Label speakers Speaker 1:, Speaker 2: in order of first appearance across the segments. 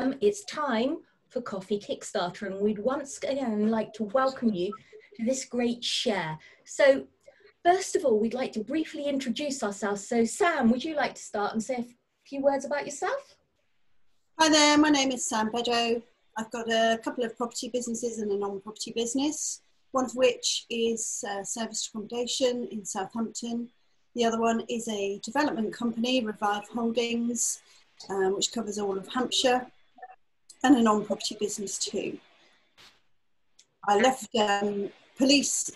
Speaker 1: It's time for Coffee Kickstarter, and we'd once again like to welcome you to this great share. So first of all, we'd like to briefly introduce ourselves. So Sam, would you like to start and say a few words about yourself?
Speaker 2: Hi there, my name is Sam Beddoe. I've got a couple of property businesses and a non-property business, one of which is serviced accommodation in Southampton. The other one is a development company, Revive Holdings, which covers all of Hampshire, and a non-property business too. I left the police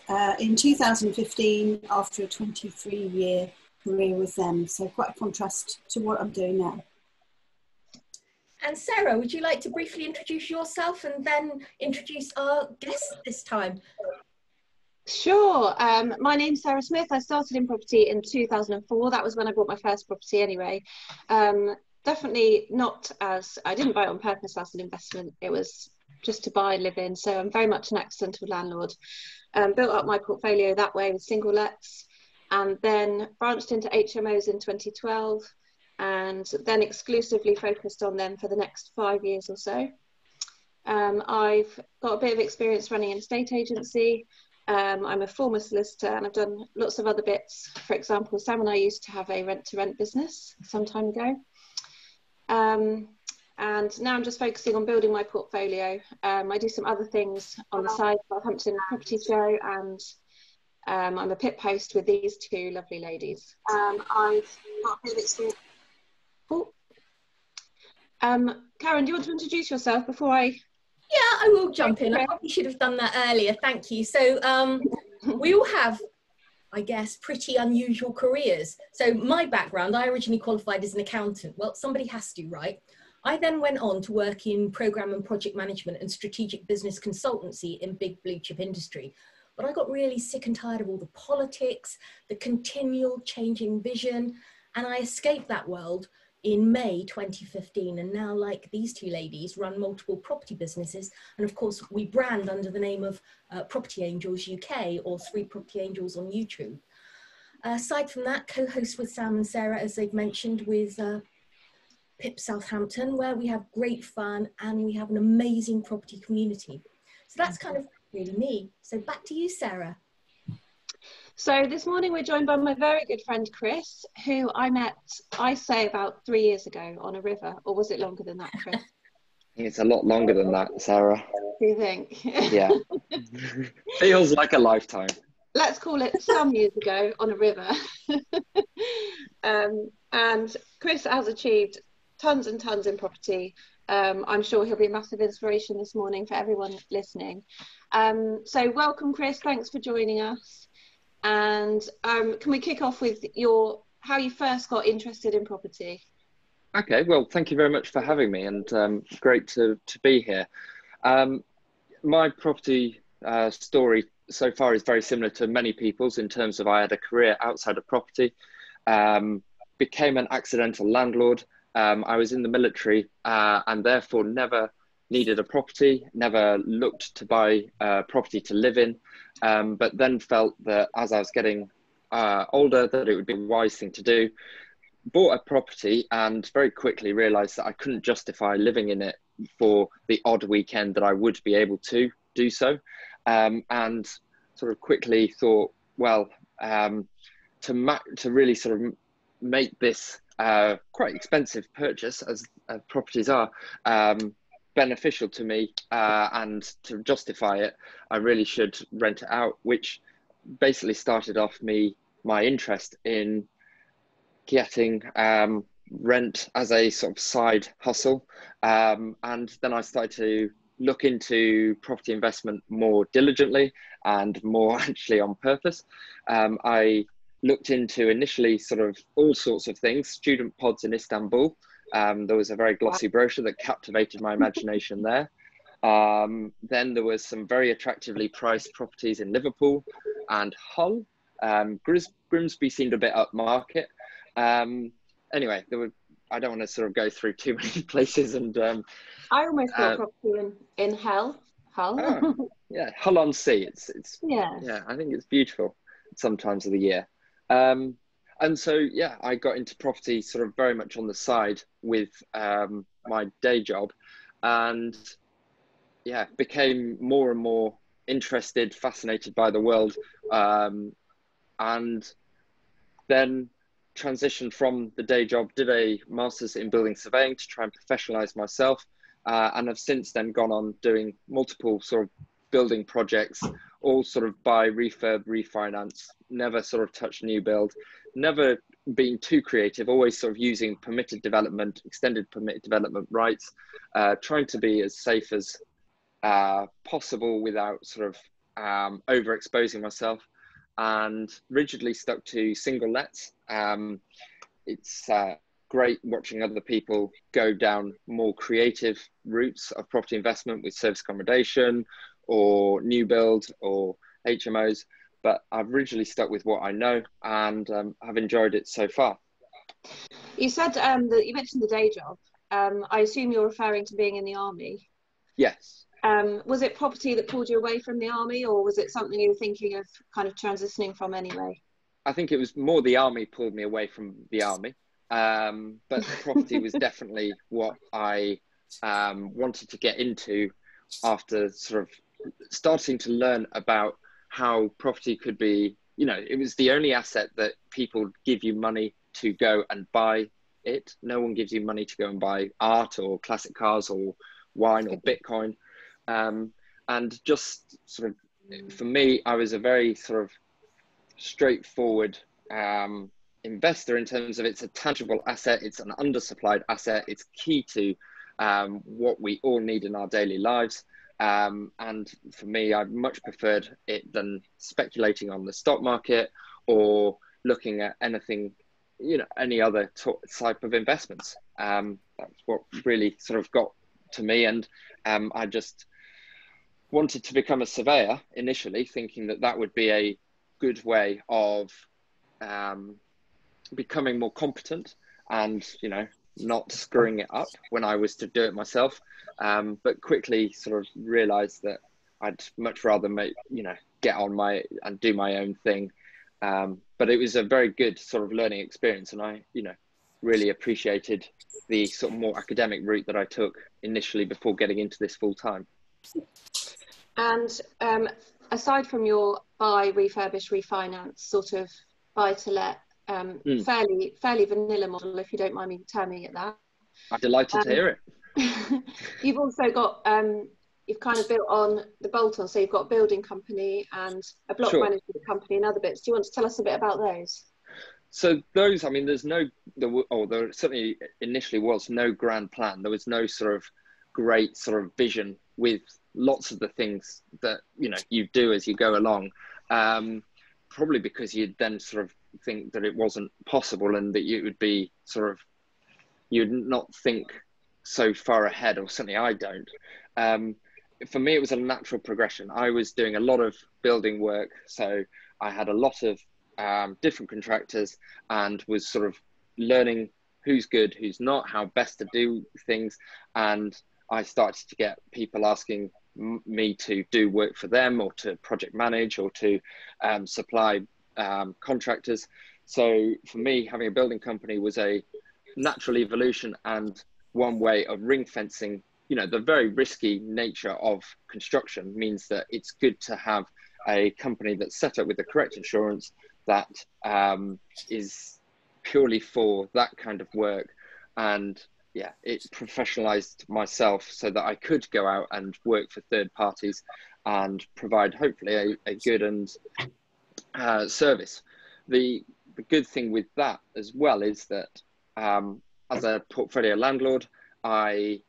Speaker 2: in 2015 after a 23-year career with them, so quite a contrast to what I'm doing now.
Speaker 1: And Sarah, would you like to briefly introduce yourself and then introduce our guest this time?
Speaker 3: Sure. My name's Sarah Smith. I started in property in 2004. That was when I bought my first property anyway. Definitely not as, I didn't buy it on purpose as an investment. It was just to buy and live in. So I'm very much an accidental landlord. Built up my portfolio that way with single lets, and then branched into HMOs in 2012, and then exclusively focused on them for the next 5 years or so. I've got a bit of experience running an estate agency. I'm a former solicitor, and I've done lots of other bits. For example, Sam and I used to have a rent-to-rent business some time ago. And now I'm just focusing on building my portfolio. I do some other things on the side, Southampton Property Show, and I'm a pit post with these two lovely ladies. I've got a bit of experience. Cool. Karen, do you want to introduce yourself before I...
Speaker 1: Yeah, I will jump in. I probably should have done that earlier. Thank you. So we all have, I guess, pretty unusual careers. So my background, I originally qualified as an accountant. Well, somebody has to, right? I then went on to work in program and project management and strategic business consultancy in big blue chip industry. But I got really sick and tired of all the politics, the continual changing vision, and I escaped that world in May 2015, and now, like these two ladies, run multiple property businesses, and of course we brand under the name of Property Angels UK, or 3 Property Angels on YouTube. Aside from that, co-host with Sam and Sarah, as they've mentioned, with PIP Southampton, where we have great fun and we have an amazing property community. So that's kind of really me. So back to you, Sarah.
Speaker 3: So this morning we're joined by my very good friend Chris, who I met, I say, about 3 years ago on a river. Or was it longer than that, Chris?
Speaker 4: It's a lot longer than that, Sarah.
Speaker 3: Do you think?
Speaker 4: Yeah. Feels like a lifetime.
Speaker 3: Let's call it some years ago on a river. And Chris has achieved tons and tons in property. I'm sure he'll be a massive inspiration this morning for everyone listening. So welcome, Chris. Thanks for joining us. And can we kick off with how you first got interested in property?
Speaker 4: Okay, well, thank you very much for having me, and great to be here. My property story so far is very similar to many people's in terms of I had a career outside of property, became an accidental landlord. I was in the military and therefore never needed a property, never looked to buy property to live in, but then felt that as I was getting older that it would be a wise thing to do. Bought a property and very quickly realised that I couldn't justify living in it for the odd weekend that I would be able to do so, and sort of quickly thought, well, to really sort of make this quite expensive purchase, as properties are, beneficial to me, and to justify it, I really should rent it out, which basically started off my interest in getting rent as a sort of side hustle, and then I started to look into property investment more diligently and more actually on purpose. I looked into initially sort of all sorts of things, student pods in Istanbul. There was a very glossy brochure that captivated my imagination there. Then there was some very attractively priced properties in Liverpool and Hull. Grimsby seemed a bit upmarket. Anyway, I don't want to sort of go through too many places. And
Speaker 3: I almost bought property in Hull.
Speaker 4: Oh, yeah, Hull on Sea. It's
Speaker 3: yeah,
Speaker 4: I think it's beautiful sometimes of the year. And so, yeah, I got into property sort of very much on the side with my day job, and yeah, became more and more interested, fascinated by the world, and then transitioned from the day job, did a master's in building surveying to try and professionalize myself, and have since then gone on doing multiple sort of building projects, all sort of buy, refurb, refinance, never sort of touch new build, never being too creative, always sort of using permitted development, extended permitted development rights, trying to be as safe as possible without sort of overexposing myself, and rigidly stuck to single lets. It's great watching other people go down more creative routes of property investment with service accommodation or new build or HMOs, but I've rigidly stuck with what I know, and have enjoyed it so far.
Speaker 3: You said that you mentioned the day job. I assume you're referring to being in the army.
Speaker 4: Yes.
Speaker 3: Was it property that pulled you away from the army, or was it something you were thinking of kind of transitioning from anyway?
Speaker 4: I think it was more the army pulled me away from the army, but property was definitely what I wanted to get into after sort of starting to learn about how property could be, you know, it was the only asset that people give you money to go and buy it. No one gives you money to go and buy art or classic cars or wine or Bitcoin. And just sort of, for me, I was a very sort of straightforward investor in terms of it's a tangible asset, it's an undersupplied asset, it's key to what we all need in our daily lives. And for me, I much preferred it than speculating on the stock market or looking at anything, you know, any other type of investments. That's what really sort of got to me. And I just wanted to become a surveyor initially, thinking that that would be a good way of becoming more competent and, you know, not screwing it up when I was to do it myself. But quickly sort of realized that I'd much rather get on and do my own thing. But it was a very good sort of learning experience, and I, you know, really appreciated the sort of more academic route that I took initially before getting into this full time.
Speaker 3: And aside from your buy, refurbish, refinance sort of buy to let, fairly vanilla model, if you don't mind me terming it that.
Speaker 4: I'm delighted to hear it.
Speaker 3: You've also got, you've kind of built on the bolt-on, so you've got a building company and a block management company and other bits. Do you want to tell us a bit about those?
Speaker 4: So those, I mean, there certainly initially was no grand plan. There was no sort of great sort of vision with lots of the things that, you know, you do as you go along. Probably because you'd then sort of think that it wasn't possible and that you would be sort of, you'd not think so far ahead, or certainly I don't. For me, it was a natural progression. I was doing a lot of building work, so I had a lot of different contractors and was sort of learning who's good, who's not, how best to do things. And I started to get people asking me to do work for them, or to project manage, or to supply contractors. So for me, having a building company was a natural evolution, and one way of ring fencing, you know, the very risky nature of construction means that it's good to have a company that's set up with the correct insurance that is purely for that kind of work. And yeah, it professionalized myself so that I could go out and work for third parties and provide hopefully a good and service. The good thing with that as well is that as a portfolio landlord, I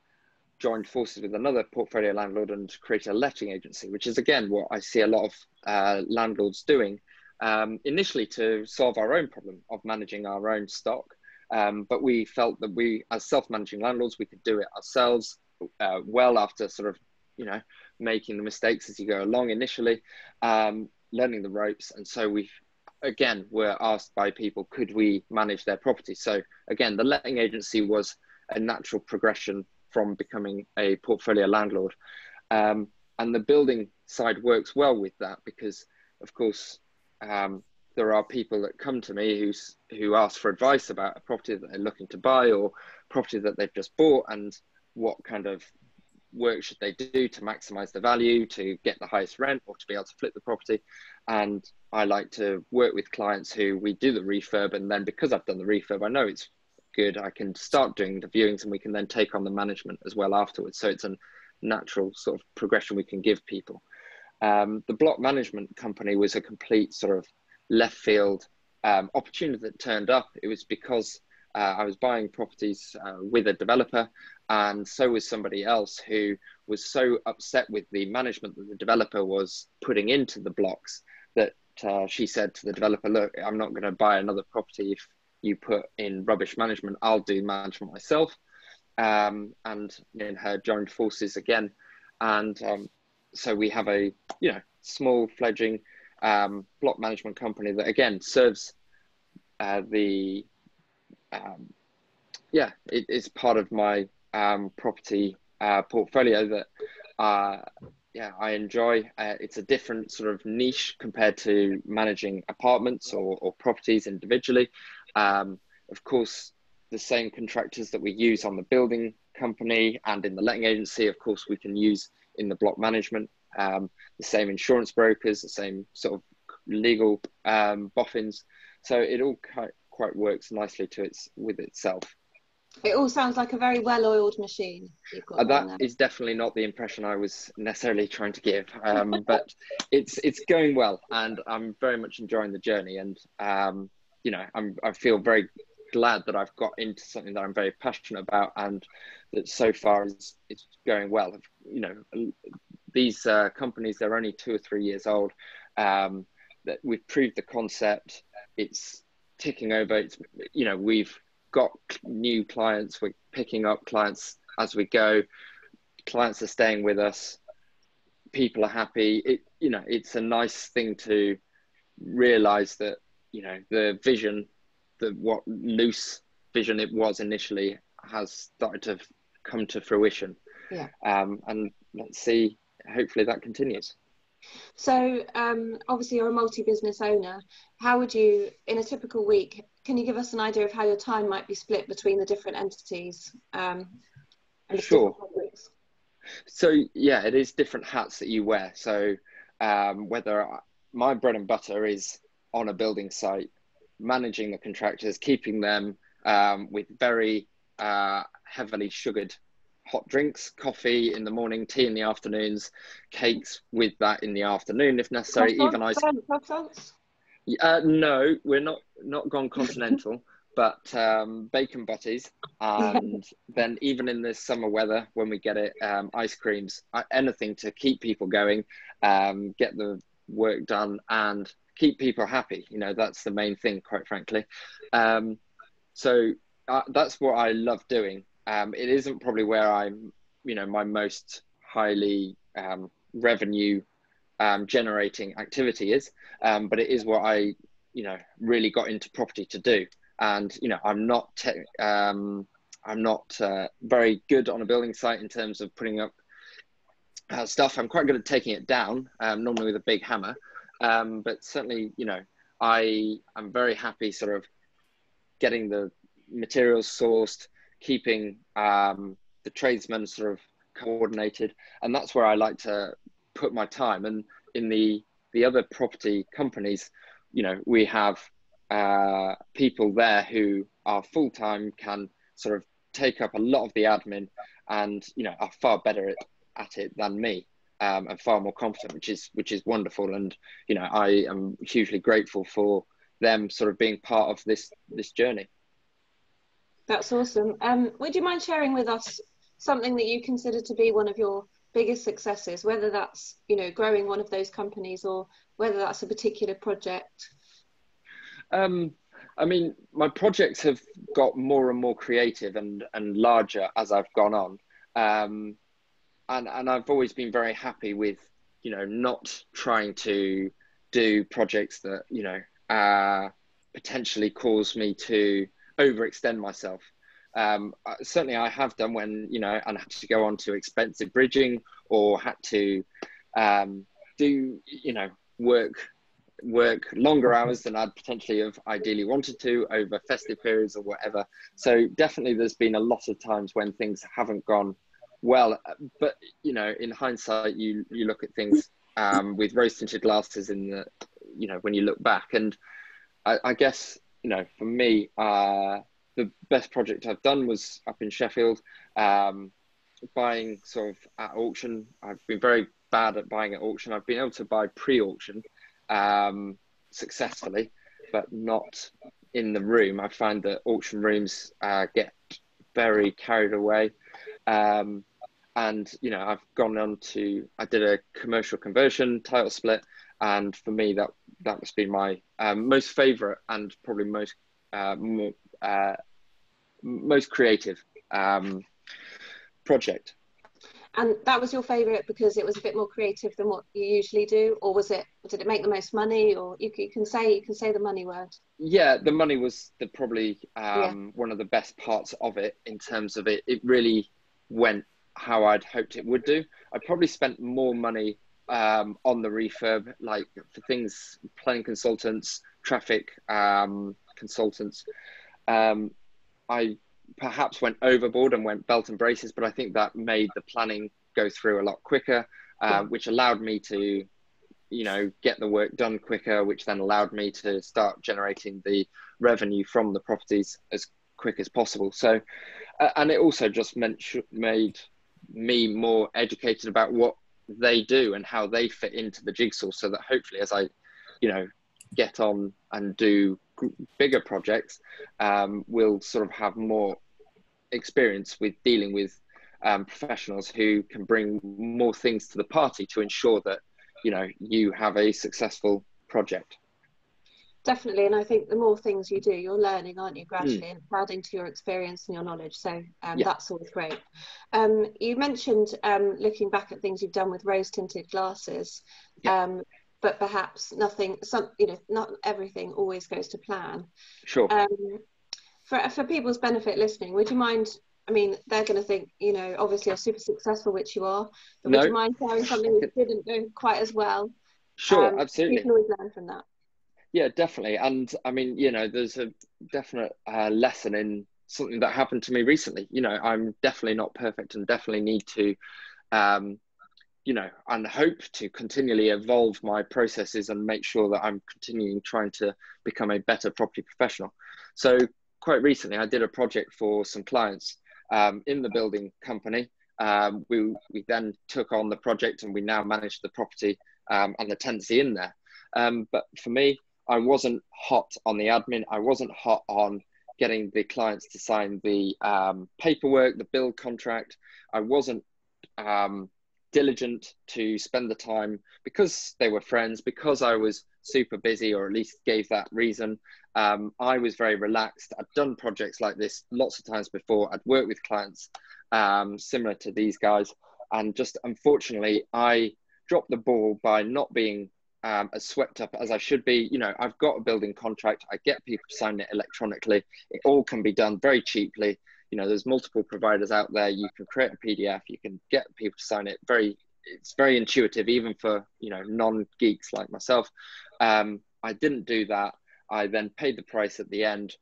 Speaker 4: joined forces with another portfolio landlord and created a letting agency, which is again what I see a lot of landlords doing, initially to solve our own problem of managing our own stock. But we felt that we, as self-managing landlords, we could do it ourselves well, after sort of, you know, making the mistakes as you go along initially, learning the ropes. And so we, again, were asked by people, could we manage their property? So again, the letting agency was a natural progression from becoming a portfolio landlord. And the building side works well with that because, of course, there are people that come to me who ask for advice about a property that they're looking to buy, or property that they've just bought, and what kind of work should they do to maximize the value, to get the highest rent, or to be able to flip the property. And I like to work with clients who we do the refurb, and then because I've done the refurb, I know it's good, I can start doing the viewings, and we can then take on the management as well afterwards. So it's a natural sort of progression we can give people. The block management company was a complete sort of left field opportunity that turned up. It was because I was buying properties with a developer, and so was somebody else who was so upset with the management that the developer was putting into the blocks that she said to the developer, look, I'm not going to buy another property if you put in rubbish management. I'll do management myself. And me and her joined forces again. And so we have a small fledgling block management company that again serves it is part of my property portfolio that I enjoy. It's a different sort of niche compared to managing apartments or properties individually. Of course, the same contractors that we use on the building company and in the letting agency, of course, we can use in the block management. The same insurance brokers, the same sort of legal boffins. So it all quite works nicely with itself.
Speaker 3: It all sounds like a very well-oiled machine.
Speaker 4: That is definitely not the impression I was necessarily trying to give, but it's going well, and I'm very much enjoying the journey. And I feel very glad that I've got into something that I'm very passionate about, and that so far it's going well. These companies, they're only 2 or 3 years old. That we've proved the concept. It's ticking over. We've got new clients. We're picking up clients as we go. Clients are staying with us. People are happy. It's a nice thing to realize that the vision, what loose vision it was initially, has started to come to fruition.
Speaker 3: Yeah.
Speaker 4: And let's see. Hopefully that continues.
Speaker 3: So obviously you're a multi-business owner. How would you, in a typical week, can you give us an idea of how your time might be split between the different entities?
Speaker 4: Sure. So yeah, it is different hats that you wear. So whether my bread and butter is on a building site, managing the contractors, keeping them with very heavily sugared hot drinks, coffee in the morning, tea in the afternoons, cakes with that in the afternoon if necessary. Even ice. No, we're not gone continental, but bacon butties, and then even in this summer weather when we get it, ice creams, anything to keep people going, get the work done and keep people happy. That's the main thing, quite frankly. So that's what I love doing. It isn't probably where I'm, my most highly revenue generating activity is, but it is what I, really got into property to do. And, I'm not very good on a building site in terms of putting up stuff. I'm quite good at taking it down, normally with a big hammer. But certainly, I am very happy sort of getting the materials sourced, keeping the tradesmen sort of coordinated, and that's where I like to put my time. And in the other property companies, we have people there who are full-time, can sort of take up a lot of the admin, and are far better at it than me, and far more competent, which is wonderful. And I am hugely grateful for them sort of being part of this journey.
Speaker 3: That's awesome. Would you mind sharing with us something that you consider to be one of your biggest successes, whether that's, growing one of those companies or whether that's a particular project?
Speaker 4: I mean, my projects have got more and more creative and larger as I've gone on. And I've always been very happy with, not trying to do projects that, potentially cause me to overextend myself. Certainly I have done when, and had to go on to expensive bridging, or had to do, work work longer hours than I'd potentially have ideally wanted to over festive periods or whatever. So definitely there's been a lot of times when things haven't gone well, but you know, in hindsight, you look at things with rose tinted glasses in the, you know, when you look back. And I guess, you know, for me, the best project I've done was up in Sheffield, buying sort of at auction. I've been very bad at buying at auction. I've been able to buy pre-auction successfully, but not in the room. I find that auction rooms get very carried away. And, you know, I've gone on to, I did a commercial conversion title split. And for me, that's been my most favorite and probably most creative project.
Speaker 3: And that was your favourite because it was a bit more creative than what you usually do, or did it make the most money? Or you can say the money word. Yeah,
Speaker 4: the money was probably one of the best parts of it, in terms of it really went how I'd hoped it would do. I probably spent more money on the refurb, like for things, planning consultants, traffic consultants. I perhaps went overboard and went belt and braces, but I think that made the planning go through a lot quicker, which allowed me to, you know, get the work done quicker, which then allowed me to start generating the revenue from the properties as quick as possible. So, and it also just made me more educated about what they do and how they fit into the jigsaw, so that hopefully as I, you know, get on and do bigger projects, we'll sort of have more experience with dealing with professionals who can bring more things to the party to ensure that, you know, you have a successful project.
Speaker 3: Definitely, and I think the more things you do, you're learning, aren't you, gradually, and adding to your experience and your knowledge. So that's always great. You mentioned looking back at things you've done with rose-tinted glasses, but perhaps not everything always goes to plan.
Speaker 4: Sure.
Speaker 3: For people's benefit listening, would you mind? I mean, they're going to think, you know, obviously you're super successful, which you are, but would you mind sharing something that didn't go quite as well?
Speaker 4: Sure, absolutely.
Speaker 3: You can always learn from that.
Speaker 4: Yeah, definitely. And I mean, you know, there's a definite lesson in something that happened to me recently. You know, I'm definitely not perfect and definitely need to, you know, and hope to continually evolve my processes and make sure that I'm continuing trying to become a better property professional. So quite recently, I did a project for some clients in the building company. We then took on the project and we now manage the property and the tenancy in there. But for me, I wasn't hot on the admin. I wasn't hot on getting the clients to sign the paperwork, the build contract. I wasn't diligent to spend the time because they were friends, because I was super busy, or at least gave that reason. I was very relaxed. I'd done projects like this lots of times before. I'd worked with clients similar to these guys. And just unfortunately, I dropped the ball by not being as swept up as I should be. You know, I've got a building contract. I get people to sign it electronically. It all can be done very cheaply. You know, there's multiple providers out there. You can create a PDF. You can get people to sign it. It's very intuitive, even for, you know, non-geeks like myself. I didn't do that. I then paid the price at the end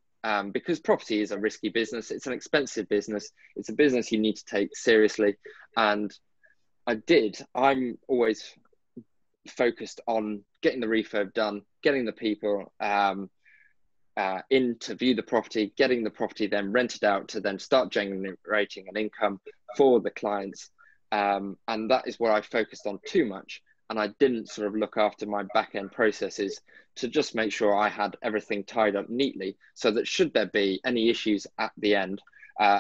Speaker 4: because property is a risky business. It's an expensive business. It's a business you need to take seriously. And I did. I'm always focused on getting the refurb done, getting the people in to view the property, getting the property then rented out to then start generating an income for the clients. And that is where I focused on too much. And I didn't sort of look after my back end processes to just make sure I had everything tied up neatly, so that should there be any issues at the end,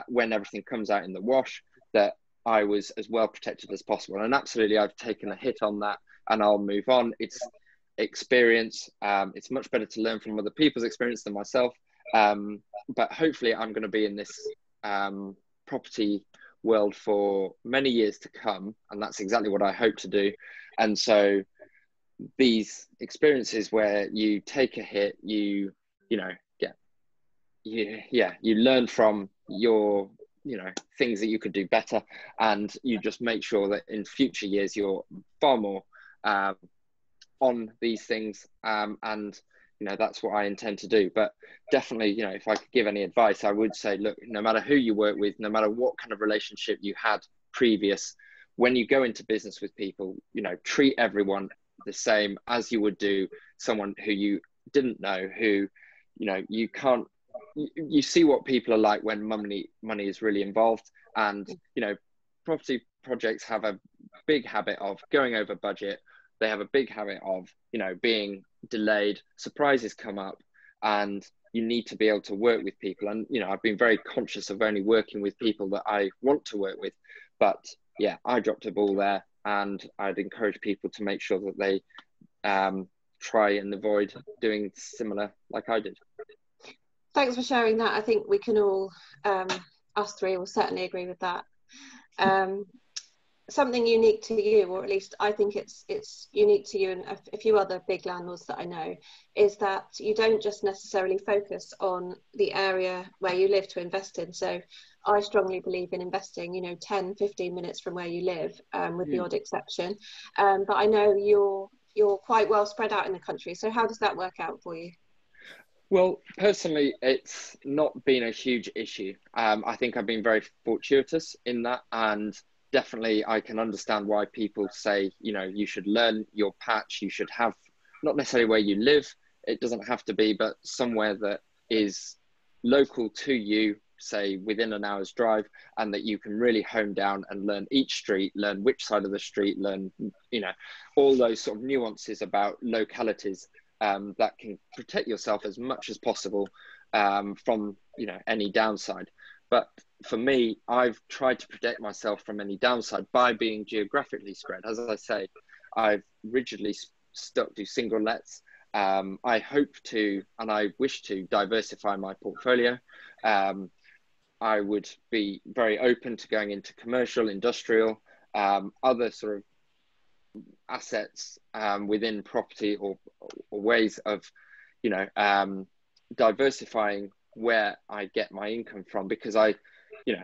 Speaker 4: when everything comes out in the wash, that I was as well protected as possible. And absolutely, I've taken a hit on that and I'll move on. It's experience. It's much better to learn from other people's experience than myself. But hopefully I'm going to be in this property world for many years to come. And that's exactly what I hope to do. And so these experiences where you take a hit, you learn from your, you know, things that you could do better. And you just make sure that in future years, you're far more on these things, and that's what I intend to do. But definitely, if I could give any advice, I would say, look, no matter who you work with, no matter what kind of relationship you had previous, when you go into business with people, treat everyone the same as you would do someone who you didn't know, who you can't. You see what people are like when money is really involved, and property projects have a big habit of going over budget. They have a big habit of being delayed, surprises come up, and you need to be able to work with people. And I've been very conscious of only working with people that I want to work with. But yeah, I dropped a ball there, and I'd encourage people to make sure that they try and avoid doing similar like I did.
Speaker 3: Thanks for sharing that. I think we can all, us three will certainly agree with that. Something unique to you, or at least I think it's unique to you and a few other big landlords that I know, is that you don't just necessarily focus on the area where you live to invest in. So I strongly believe in investing 10 15 minutes from where you live, with the odd exception, but I know you're quite well spread out in the country. So how does that work out for you?
Speaker 4: Well, personally, it's not been a huge issue. I think I've been very fortuitous in that, and definitely I can understand why people say, you should learn your patch. You should have, not necessarily where you live, it doesn't have to be, but somewhere that is local to you, say within an hour's drive, and that you can really hone down and learn each street, learn which side of the street, learn, all those sort of nuances about localities. That can protect yourself as much as possible from any downside. But for me, I've tried to protect myself from any downside by being geographically spread. As I say, I've rigidly stuck to single lets. I hope to, and I wish to, diversify my portfolio. I would be very open to going into commercial, industrial, other sort of assets within property, or ways of diversifying where I get my income from, because I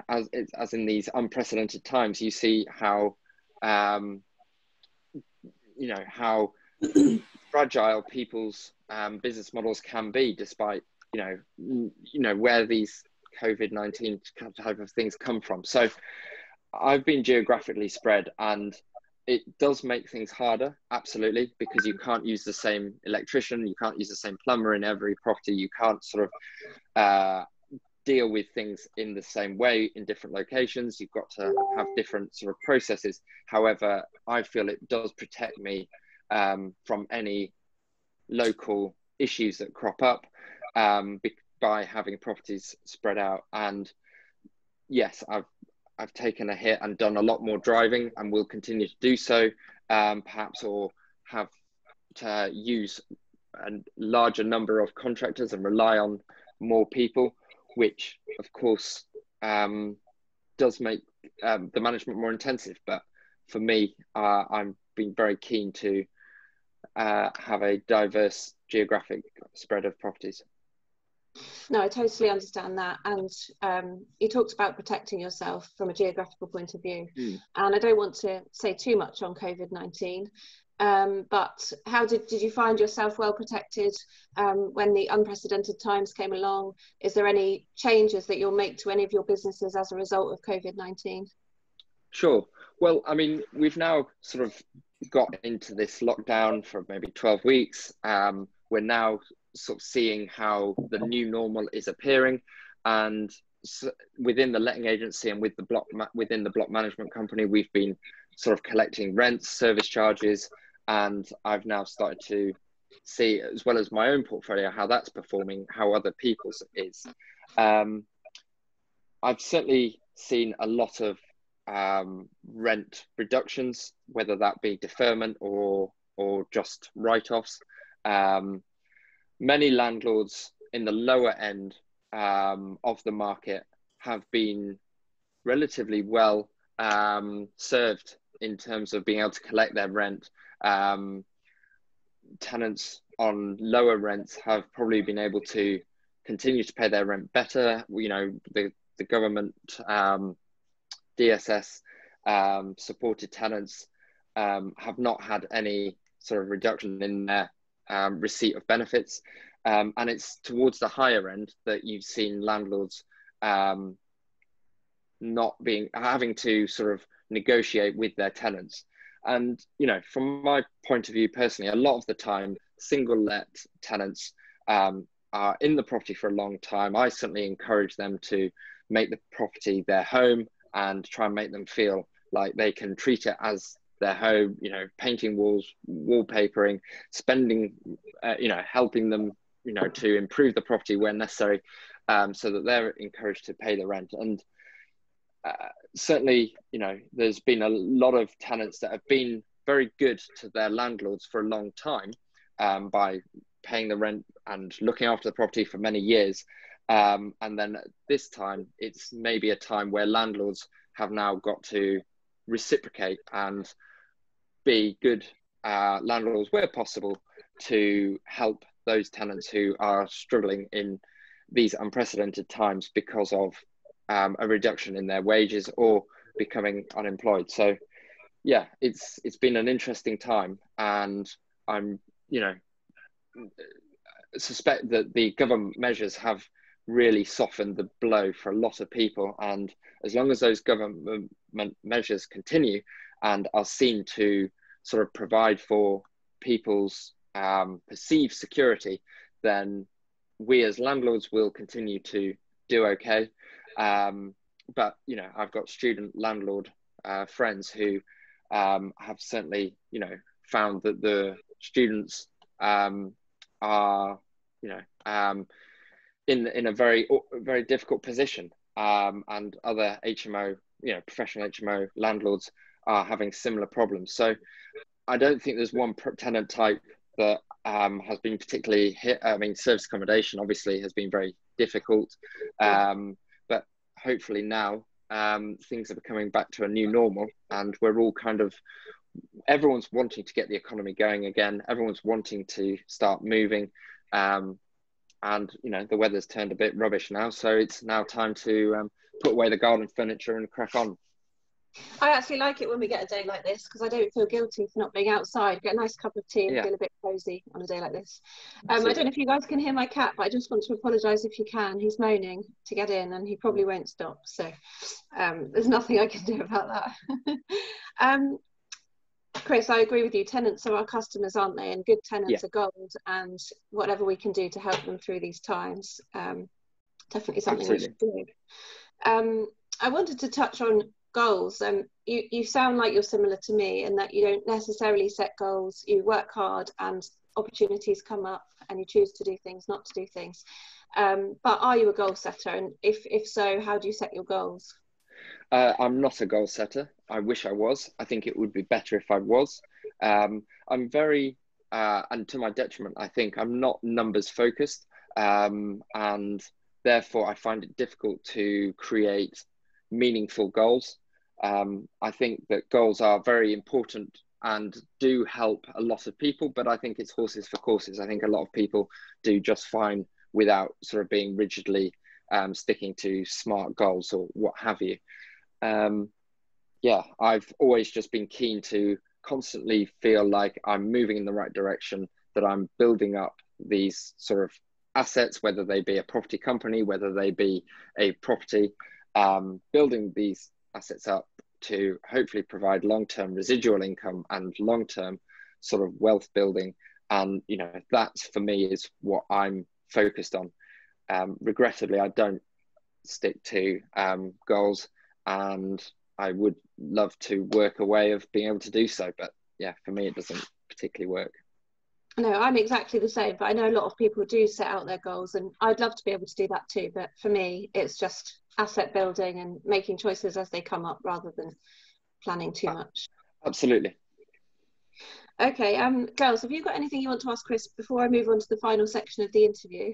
Speaker 4: as in these unprecedented times, you see how how fragile people's business models can be, despite where these COVID-19 type of things come from. So I've been geographically spread, and it does make things harder, absolutely, because you can't use the same electrician, you can't use the same plumber in every property, you can't sort of deal with things in the same way in different locations. You've got to have different sort of processes. However, I feel it does protect me from any local issues that crop up by having properties spread out. And yes, I've taken a hit and done a lot more driving, and will continue to do so, perhaps, or have to use a larger number of contractors and rely on more people, which of course does make the management more intensive. But for me, I'm being very keen to have a diverse geographic spread of properties.
Speaker 3: No, I totally understand that. And you talked about protecting yourself from a geographical point of view. And I don't want to say too much on COVID-19, but how did you find yourself well protected when the unprecedented times came along? Is there any changes that you'll make to any of your businesses as a result of COVID-19?
Speaker 4: Sure. Well, I mean, we've now sort of got into this lockdown for maybe 12 weeks. We're now sort of seeing how the new normal is appearing, and within the letting agency and within the block management company, we've been sort of collecting rents, service charges, and I've now started to see, as well as my own portfolio, how that's performing, how other people's is. I've certainly seen a lot of rent reductions, whether that be deferment or just write-offs. Many landlords in the lower end of the market have been relatively well served in terms of being able to collect their rent. Tenants on lower rents have probably been able to continue to pay their rent better. The government DSS supported tenants have not had any sort of reduction in their receipt of benefits. And it's towards the higher end that you've seen landlords having to sort of negotiate with their tenants. And, you know, from my point of view personally, a lot of the time, single let tenants are in the property for a long time. I certainly encourage them to make the property their home and try and make them feel like they can treat it as their home, you know, painting walls, wallpapering, spending, you know, helping them, you know, to improve the property where necessary, so that they're encouraged to pay the rent. And certainly, you know, there's been a lot of tenants that have been very good to their landlords for a long time, by paying the rent and looking after the property for many years. And then this time, it's maybe a time where landlords have now got to reciprocate and be good landlords where possible to help those tenants who are struggling in these unprecedented times because of a reduction in their wages or becoming unemployed. So yeah, it's been an interesting time, and I'm, you know, suspect that the government measures have really softened the blow for a lot of people. And as long as those government measures continue and are seen to sort of provide for people's perceived security, then we as landlords will continue to do okay. But, you know, I've got student landlord friends who have certainly, you know, found that the students are, you know, in a very difficult position, and other HMO, you know, professional HMO landlords are having similar problems. So I don't think there's one tenant type that has been particularly hit. I mean, service accommodation obviously has been very difficult, but hopefully now things are becoming back to a new normal, and we're all kind of, everyone's wanting to get the economy going again. Everyone's wanting to start moving. And, you know, the weather's turned a bit rubbish now, so it's now time to put away the garden furniture and crack on.
Speaker 3: I actually like it when we get a day like this, because I don't feel guilty for not being outside. Get a nice cup of tea and feel a bit cozy on a day like this. I don't know if you guys can hear my cat, but I just want to apologise if you can. He's moaning to get in, and he probably won't stop. So there's nothing I can do about that. Chris, I agree with you. Tenants are our customers, aren't they? And good tenants are gold, and whatever we can do to help them through these times, definitely something we should do. I wanted to touch on goals. You sound like you're similar to me in that you don't necessarily set goals. You work hard and opportunities come up and you choose to do things, not to do things. But are you a goal setter? And if so, how do you set your goals?
Speaker 4: I'm not a goal setter. I wish I was. I think it would be better if I was. I'm very, and to my detriment, I think I'm not numbers focused, and therefore I find it difficult to create meaningful goals. I think that goals are very important and do help a lot of people, but I think it's horses for courses. I think a lot of people do just fine without sort of being rigidly sticking to SMART goals or what have you. Yeah, I've always just been keen to constantly feel like I'm moving in the right direction, that I'm building up these sort of assets, whether they be a property company, whether they be a property, building these assets up to hopefully provide long-term residual income and long-term sort of wealth building. And, you know, that's for me is what I'm focused on. Regrettably, I don't stick to goals, and I would love to work a way of being able to do so. But yeah, for me, it doesn't particularly work.
Speaker 3: No, I'm exactly the same, but I know a lot of people do set out their goals, and I'd love to be able to do that too. But for me, it's just asset building and making choices as they come up rather than planning too much.
Speaker 4: Absolutely.
Speaker 3: Okay, girls, have you got anything you want to ask Chris before I move on to the final section of the interview?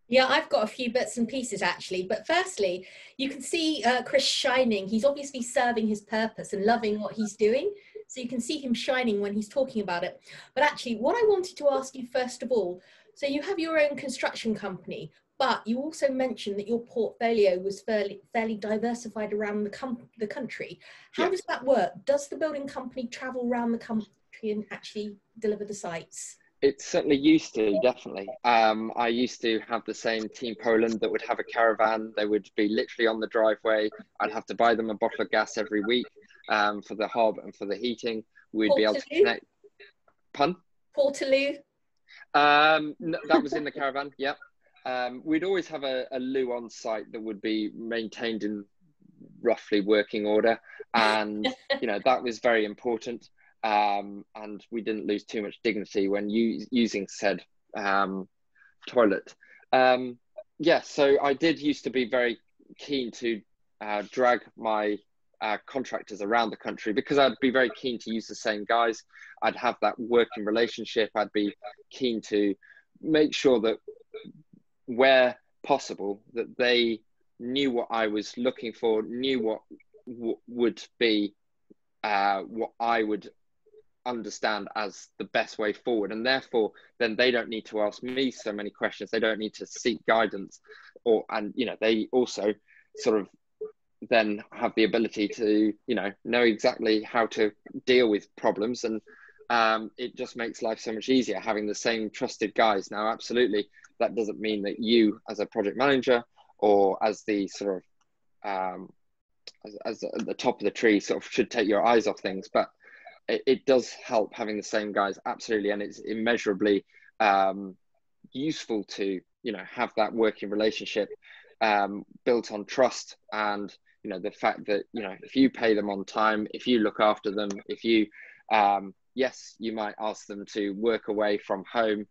Speaker 1: Yeah, I've got a few bits and pieces actually, but firstly, you can see Chris shining. He's obviously serving his purpose and loving what he's doing. So you can see him shining when he's talking about it. But actually, what I wanted to ask you first of all, so you have your own construction company, but you also mentioned that your portfolio was fairly diversified around the country. How does that work? Does the building company travel around the and actually deliver the sites?
Speaker 4: It certainly used to, definitely. I used to have the same Team Poland that would have a caravan. They would be literally on the driveway. I'd have to buy them a bottle of gas every week for the hob and for the heating. We'd be able to connect. Pun?
Speaker 1: Portaloo?
Speaker 4: That was in the caravan, yeah. We'd always have a loo on site that would be maintained in roughly working order. And, you know, that was very important. And we didn't lose too much dignity when using said toilet. Yeah, so I did used to be very keen to drag my contractors around the country, because I'd be very keen to use the same guys. I'd have that working relationship. I'd be keen to make sure that where possible that they knew what I was looking for, knew what would be what I would understand as the best way forward, and therefore then they don't need to ask me so many questions. They don't need to seek guidance, and you know, they also sort of then have the ability to, you know exactly how to deal with problems. And it just makes life so much easier having the same trusted guys. Now, absolutely, that doesn't mean that you as a project manager or as the sort of as at the top of the tree sort of should take your eyes off things, but it does help having the same guys, absolutely. And it's immeasurably useful to, you know, have that working relationship built on trust. And, you know, the fact that, you know, if you pay them on time, if you look after them, if you, yes, you might ask them to work away from home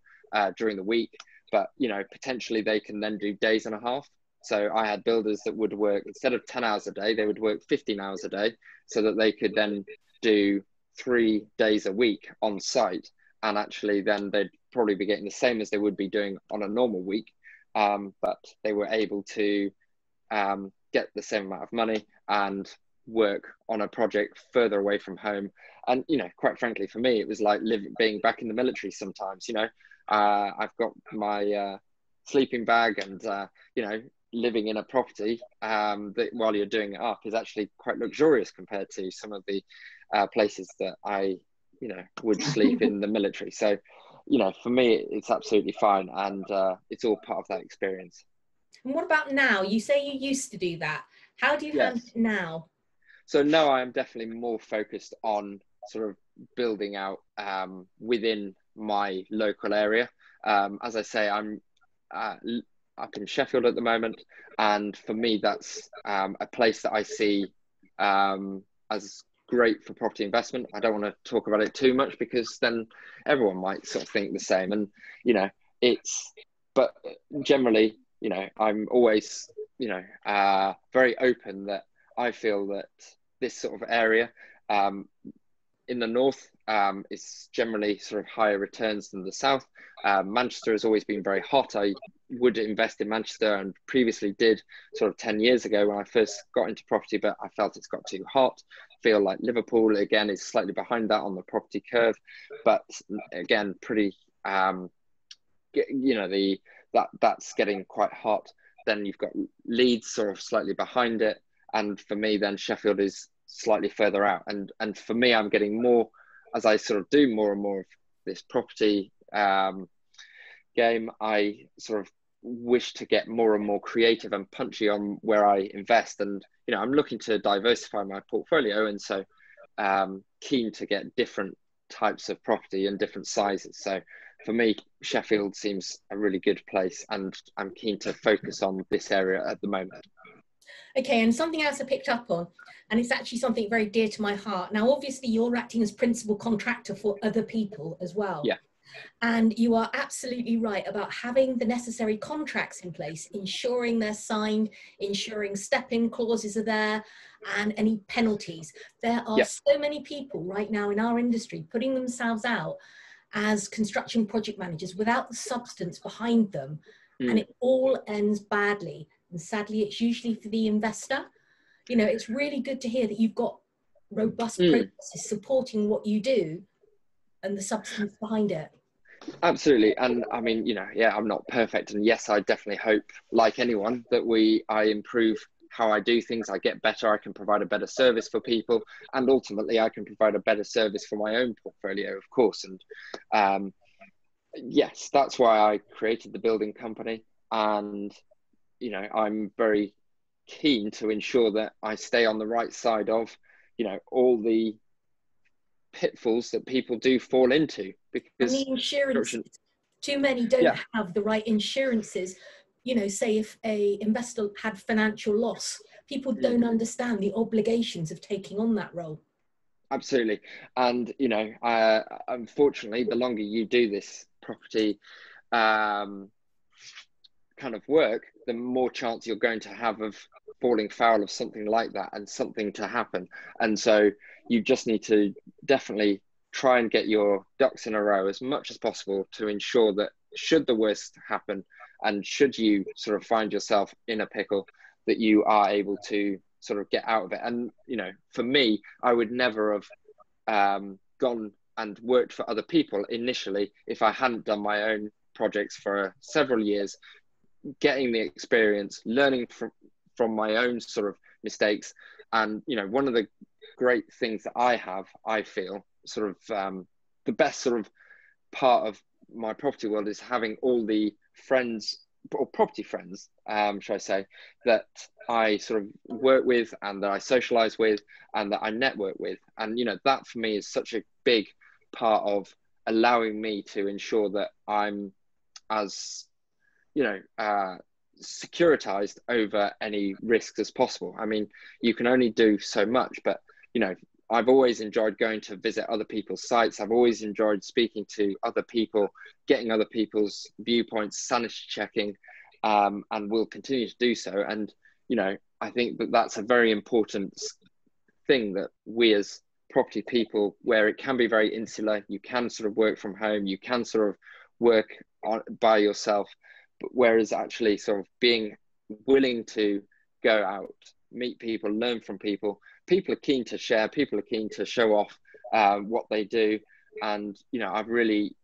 Speaker 4: during the week, but, you know, potentially they can then do days and a half. So I had builders that would work, instead of 10 hours a day, they would work 15 hours a day, so that they could then do 3 days a week on site. And actually then they'd probably be getting the same as they would be doing on a normal week. But they were able to get the same amount of money and work on a project further away from home. And, you know, quite frankly, for me, it was like being back in the military sometimes. You know, I've got my sleeping bag, and, you know, living in a property that while you're doing it up is actually quite luxurious compared to some of the places that I, you know, would sleep in the military. So, you know, for me, it's absolutely fine. And it's all part of that experience.
Speaker 1: And what about now? You say you used to do that. How do you handle it now?
Speaker 4: So now I'm definitely more focused on sort of building out within my local area. As I say, I'm up in Sheffield at the moment. And for me, that's a place that I see as great for property investment. I don't want to talk about it too much, because then everyone might sort of think the same. And, you know, but generally, you know, I'm always, you know, very open that I feel that this sort of area in the north is generally sort of higher returns than the south. Manchester has always been very hot. I would invest in Manchester, and previously did sort of 10 years ago when I first got into property, but I felt it's got too hot. Feel like Liverpool again is slightly behind that on the property curve, but again, pretty you know, that's getting quite hot. Then you've got Leeds sort of slightly behind it, and for me then Sheffield is slightly further out. And for me, I'm getting more, as I sort of do more and more of this property game, I sort of wish to get more and more creative and punchy on where I invest. And, you know, I'm looking to diversify my portfolio, and so keen to get different types of property and different sizes. So for me, Sheffield seems a really good place, and I'm keen to focus on this area at the moment.
Speaker 1: Okay, and something else I picked up on, and it's actually something very dear to my heart. Now, obviously, you're acting as principal contractor for other people as well.
Speaker 4: Yeah.
Speaker 1: And you are absolutely right about having the necessary contracts in place, ensuring they're signed, ensuring step-in clauses are there, and any penalties. There are so many people right now in our industry putting themselves out as construction project managers without the substance behind them, and it all ends badly. And sadly, it's usually for the investor. You know, it's really good to hear that you've got robust processes supporting what you do and the substance behind it.
Speaker 4: Absolutely. And I mean, you know, yeah, I'm not perfect. And yes, I definitely hope, like anyone, that I improve how I do things, I get better, I can provide a better service for people, and ultimately I can provide a better service for my own portfolio, of course. And yes, that's why I created the building company. And, you know, I'm very keen to ensure that I stay on the right side of, you know, all the pitfalls that people do fall into, because
Speaker 1: and the insurance, too many don't have the right insurances. You know, say if a investor had financial loss, people don't understand the obligations of taking on that role.
Speaker 4: Absolutely. And, you know, unfortunately, the longer you do this property kind of work, the more chance you're going to have of falling foul of something like that and something to happen. And so you just need to definitely try and get your ducks in a row as much as possible to ensure that should the worst happen, and should you sort of find yourself in a pickle, that you are able to sort of get out of it. And, you know, for me, I would never have gone and worked for other people initially if I hadn't done my own projects for several years, getting the experience, learning from my own sort of mistakes. And, you know, one of the great things that I feel sort of the best sort of part of my property world is having all the friends, or property friends, should I say, that I sort of work with and that I socialize with and that I network with. And, you know, that for me is such a big part of allowing me to ensure that I'm as, you know, securitized over any risks as possible. I mean, you can only do so much, but, you know, I've always enjoyed going to visit other people's sites. I've always enjoyed speaking to other people, getting other people's viewpoints, sanity checking, and will continue to do so. And, you know, I think that that's a very important thing that we as property people, where it can be very insular, you can sort of work from home, you can sort of work by yourself, but whereas actually sort of being willing to go out, meet people, learn from people, people are keen to share, people are keen to show off what they do. And, you know, I've really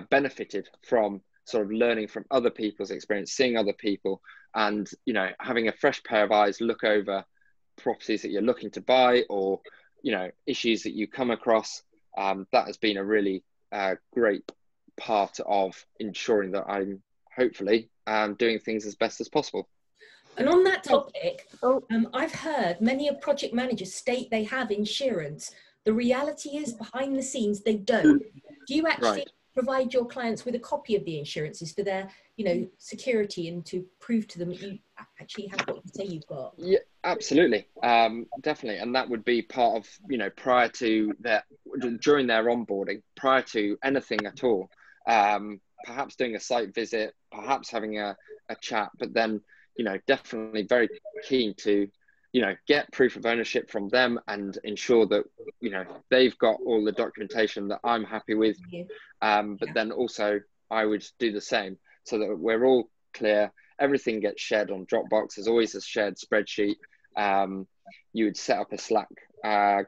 Speaker 4: benefited from sort of learning from other people's experience, seeing other people, and, you know, having a fresh pair of eyes look over properties that you're looking to buy, or, you know, issues that you come across. That has been a really great part of ensuring that I'm hopefully doing things as best as possible.
Speaker 1: And on that topic, I've heard many of project managers state they have insurance. The reality is, behind the scenes, they don't. Do you actually provide your clients with a copy of the insurances for their, you know, security, and to prove to them that you actually have what you say you've got? Yeah,
Speaker 4: absolutely. Definitely. And that would be part of, you know, prior to during their onboarding, prior to anything at all, perhaps doing a site visit, perhaps having a chat, but then, you know, definitely very keen to, you know, get proof of ownership from them and ensure that, you know, they've got all the documentation that I'm happy with. But then also I would do the same, so that we're all clear. Everything gets shared on Dropbox. There's always a shared spreadsheet. You would set up a Slack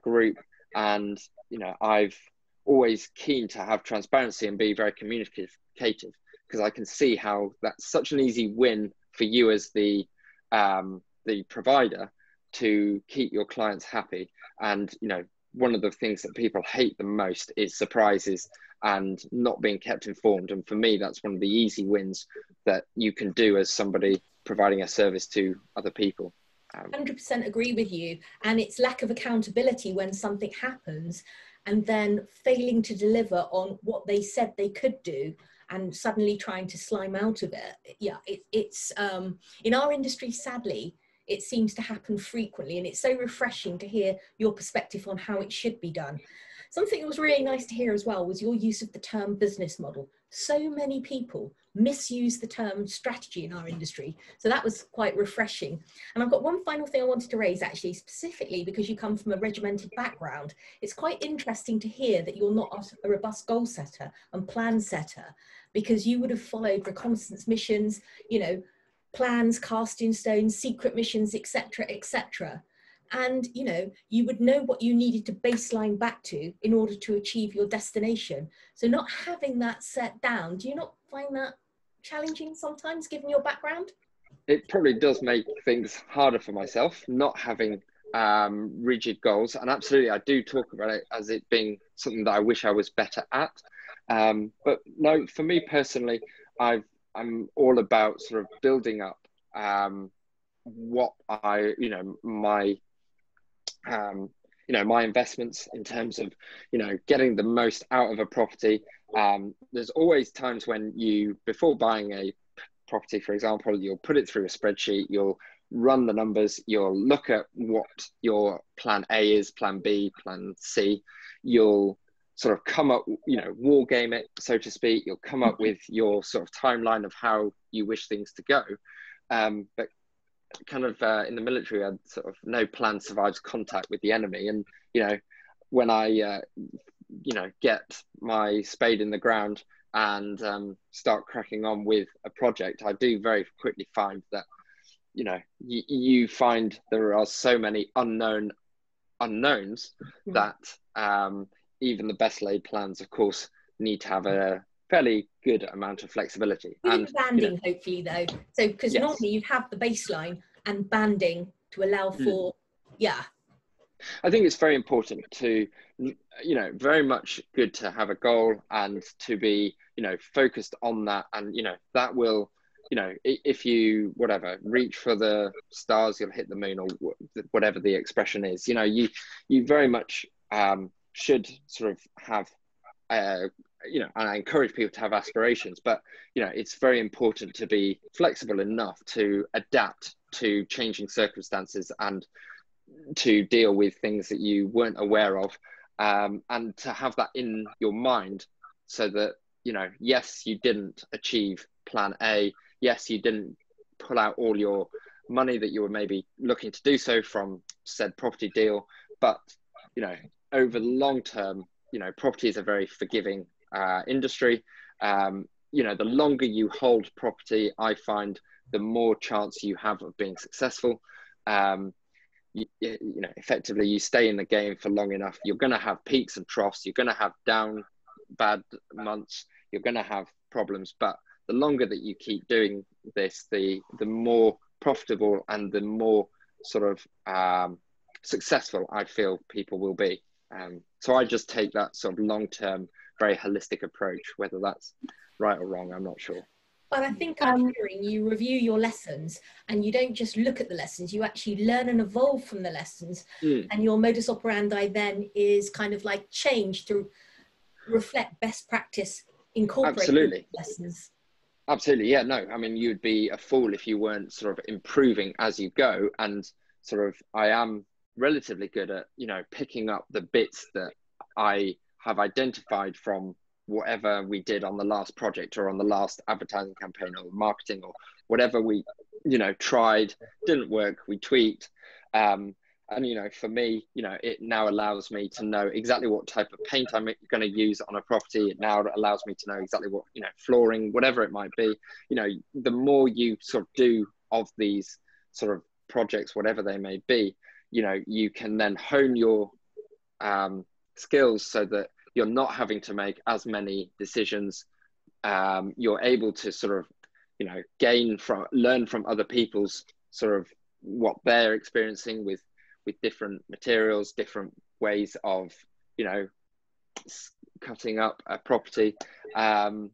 Speaker 4: group, and, you know, I've always keen to have transparency and be very communicative, because I can see how that's such an easy win for you as the provider to keep your clients happy. And, you know, one of the things that people hate the most is surprises and not being kept informed. And for me, that's one of the easy wins that you can do as somebody providing a service to other people.
Speaker 1: 100% agree with you. And it's lack of accountability when something happens, and then failing to deliver on what they said they could do, and suddenly trying to slime out of it. Yeah, it's in our industry, sadly, it seems to happen frequently, and it's so refreshing to hear your perspective on how it should be done. Something that was really nice to hear as well was your use of the term business model. So many people misuse the term strategy in our industry, so that was quite refreshing. And I've got one final thing I wanted to raise, actually, specifically because you come from a regimented background. It's quite interesting to hear that you're not a robust goal setter and plan setter, because you would have followed reconnaissance missions, you know, plans, cast in stone, secret missions, etc., etc. And, you know, you would know what you needed to baseline back to in order to achieve your destination. So not having that set down, do you not find that challenging sometimes, given your background?
Speaker 4: it probably does make things harder for myself not having rigid goals. And absolutely, I do talk about it as it being something that I wish I was better at. But no, for me personally, I'm all about sort of building up what I, my my investments in terms of, getting the most out of a property. There's always times when before buying a property, for example, you'll put it through a spreadsheet, you'll run the numbers, you'll look at what your plan A is, plan B, plan C, you'll sort of come up, war game it, so to speak, you'll come up with your sort of timeline of how you wish things to go. But kind of in the military, I sort of no plan survives contact with the enemy. And, when I, get my spade in the ground and start cracking on with a project, I do very quickly find that, you find there are so many unknowns that even the best laid plans, of course, need to have a fairly good amount of flexibility.
Speaker 1: And banding, hopefully, though. So, because
Speaker 4: yes.
Speaker 1: normally you have the baseline and banding to allow for,
Speaker 4: I think it's very important to, very much good to have a goal and to be, focused on that. And, that will, if you, reach for the stars, you'll hit the moon, or whatever the expression is, you very much should sort of have, and I encourage people to have aspirations, but, it's very important to be flexible enough to adapt to changing circumstances and to deal with things that you weren't aware of, and to have that in your mind so that, yes, you didn't achieve plan A. Yes, you didn't pull out all your money that you were maybe looking to do so from said property deal. But, over the long term, property is a very forgiving industry. The longer you hold property, I find the more chance you have of being successful. Effectively, you stay in the game for long enough, you're going to have peaks and troughs, you're going to have bad months, you're going to have problems, but the longer that you keep doing this, the more profitable and the more sort of successful I feel people will be. So I just take that sort of long-term, very holistic approach. Whether that's right or wrong, I'm not sure.
Speaker 1: But I think I'm hearing you review your lessons, and you don't just look at the lessons, you actually learn and evolve from the lessons. And your modus operandi then is kind of like changed to reflect best practice incorporating lessons.
Speaker 4: Absolutely. Yeah, no, I mean, you'd be a fool if you weren't sort of improving as you go. And sort of, I am relatively good at, picking up the bits that I have identified from whatever we did on the last project or on the last advertising campaign or marketing or whatever we, tried, didn't work, we tweaked. And, for me, it now allows me to know exactly what type of paint I'm going to use on a property. It now allows me to know exactly what, flooring, whatever it might be. The more you sort of do of these sort of projects, whatever they may be, you can then hone your skills so that you're not having to make as many decisions. You're able to sort of, learn from other people's sort of what they're experiencing with different materials, different ways of, cutting up a property. And,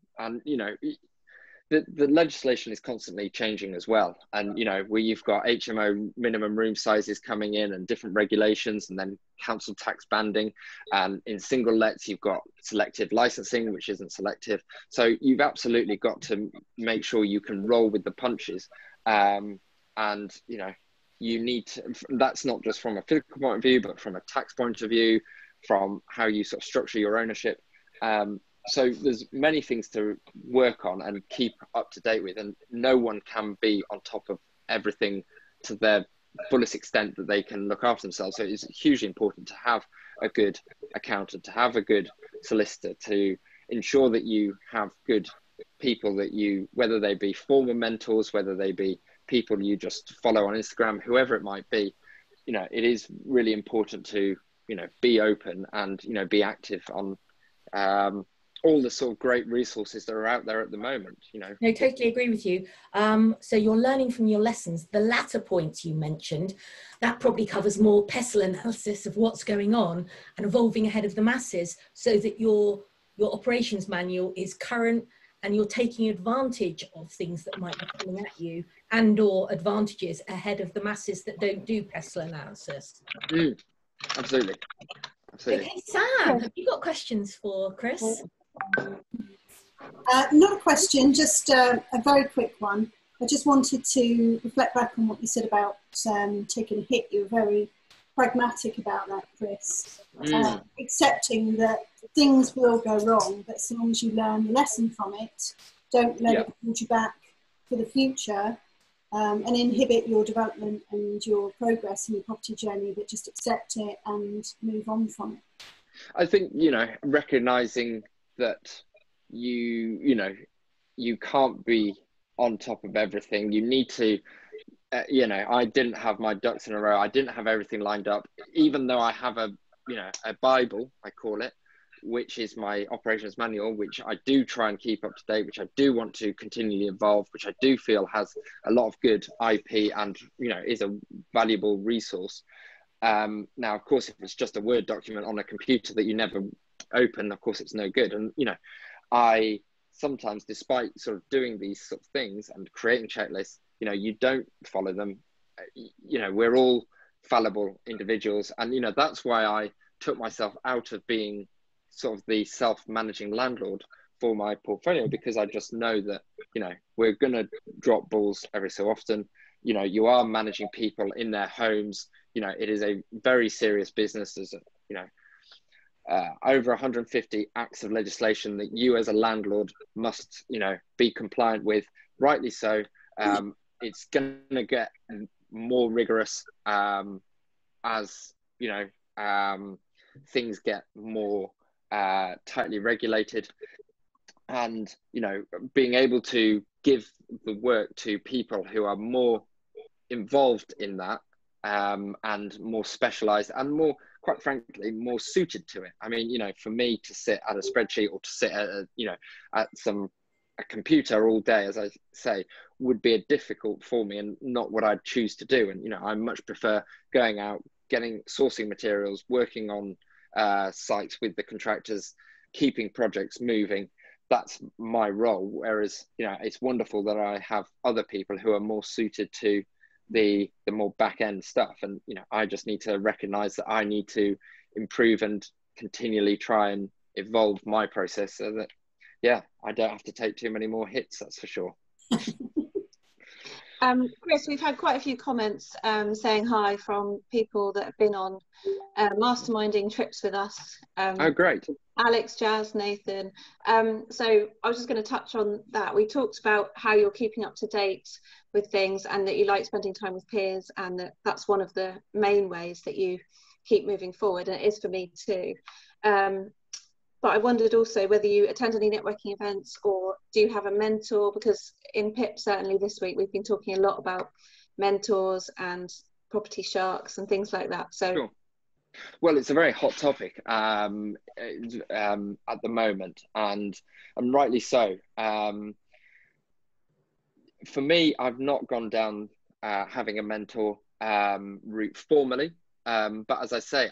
Speaker 4: the legislation is constantly changing as well. And, where you've got HMO minimum room sizes coming in and different regulations, and then council tax banding. And in single lets, you've got selective licensing, which isn't selective. So you've absolutely got to make sure you can roll with the punches. And, you need to, that's not just from a physical point of view, but from a tax point of view, from how you sort of structure your ownership. So there's many things to work on and keep up to date with, and no one can be on top of everything to their fullest extent that they can look after themselves. So it's hugely important to have a good accountant, to have a good solicitor, to ensure that you have good people that you, whether they be former mentors, whether they be people you just follow on Instagram, whoever it might be, it is really important to, be open and, be active on all the sort of great resources that are out there at the moment, you know.
Speaker 1: No, totally agree with you. So you're learning from your lessons. The latter points you mentioned, that probably covers more pestle analysis of what's going on and evolving ahead of the masses, so that your operations manual is current and you're taking advantage of things that might be coming at you, and or advantages ahead of the masses that don't do pestle analysis.
Speaker 4: Absolutely. Absolutely.
Speaker 1: Okay, Sam, have you got questions for Chris?
Speaker 2: Not a question, just a very quick one. I just wanted to reflect back on what you said about taking a hit. You were very pragmatic about that, Chris. Accepting that things will go wrong, but as long as you learn the lesson from it, don't let it hold you back for the future, and inhibit your development and your progress in your property journey, but just accept it and move on from it.
Speaker 4: I think, you know, recognizing that you can't be on top of everything. You need to, you know, I didn't have my ducks in a row. I didn't have everything lined up, even though I have a Bible, I call it, which is my operations manual, which I do try and keep up to date, which I do want to continually evolve, which I do feel has a lot of good IP and, you know, is a valuable resource. Now, of course, if it's just a Word document on a computer that you never open, of course, it's no good. And, you know, I sometimes, despite sort of doing these sort of things and creating checklists, you know, you don't follow them. You know, we're all fallible individuals. And, you know, that's why I took myself out of being sort of the self-managing landlord for my portfolio, because I just know that, you know, we're going to drop balls every so often. You know, you are managing people in their homes. You know, it is a very serious business. There's, you know, over 150 acts of legislation that you as a landlord must, you know, be compliant with, rightly so. It's going to get more rigorous as, you know, things get more tightly regulated. And, you know, being able to give the work to people who are more involved in that, and more specialized and more, quite frankly, more suited to it. I mean, you know, for me to sit at a spreadsheet or to sit at a computer all day, as I say, would be difficult for me and not what I'd choose to do. And, you know, I much prefer going out, sourcing materials, working on sites with the contractors, keeping projects moving. That's my role. Whereas, you know, it's wonderful that I have other people who are more suited to the more back end stuff. And, you know, I just need to recognize that I need to improve and continually try and evolve my process so that, yeah, I don't have to take too many more hits, that's for sure.
Speaker 3: Chris, we've had quite a few comments saying hi from people that have been on masterminding trips with us.
Speaker 4: Oh, great.
Speaker 3: Alex, Jazz, Nathan. So I was just going to touch on that. We talked about how you're keeping up to date with things and that you like spending time with peers, and that's one of the main ways that you keep moving forward, and it is for me too. But I wondered also whether you attend any networking events or do you have a mentor? Because in PIP, certainly this week, we've been talking a lot about mentors and property sharks and things like that. So,
Speaker 4: sure. Well, it's a very hot topic at the moment, and rightly so. For me, I've not gone down having a mentor route formally, but as I say,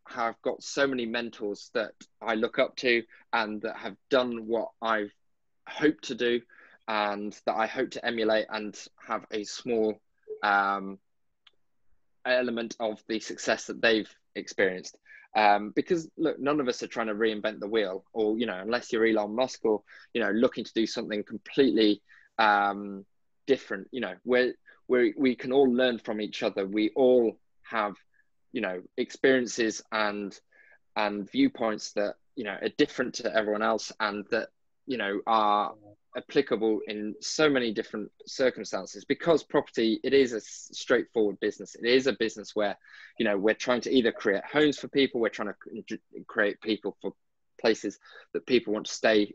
Speaker 4: have got so many mentors that I look up to and that have done what I've hoped to do and that I hope to emulate and have a small element of the success that they've experienced. Because look, none of us are trying to reinvent the wheel, or, you know, unless you're Elon Musk or, you know, looking to do something completely different, you know, where we can all learn from each other. We all have, you know, experiences and viewpoints that, you know, are different to everyone else and that, you know, are applicable in so many different circumstances. Because property, it is a straightforward business. It is a business where, you know, we're trying to either create homes for people, we're trying to create people for places that people want to stay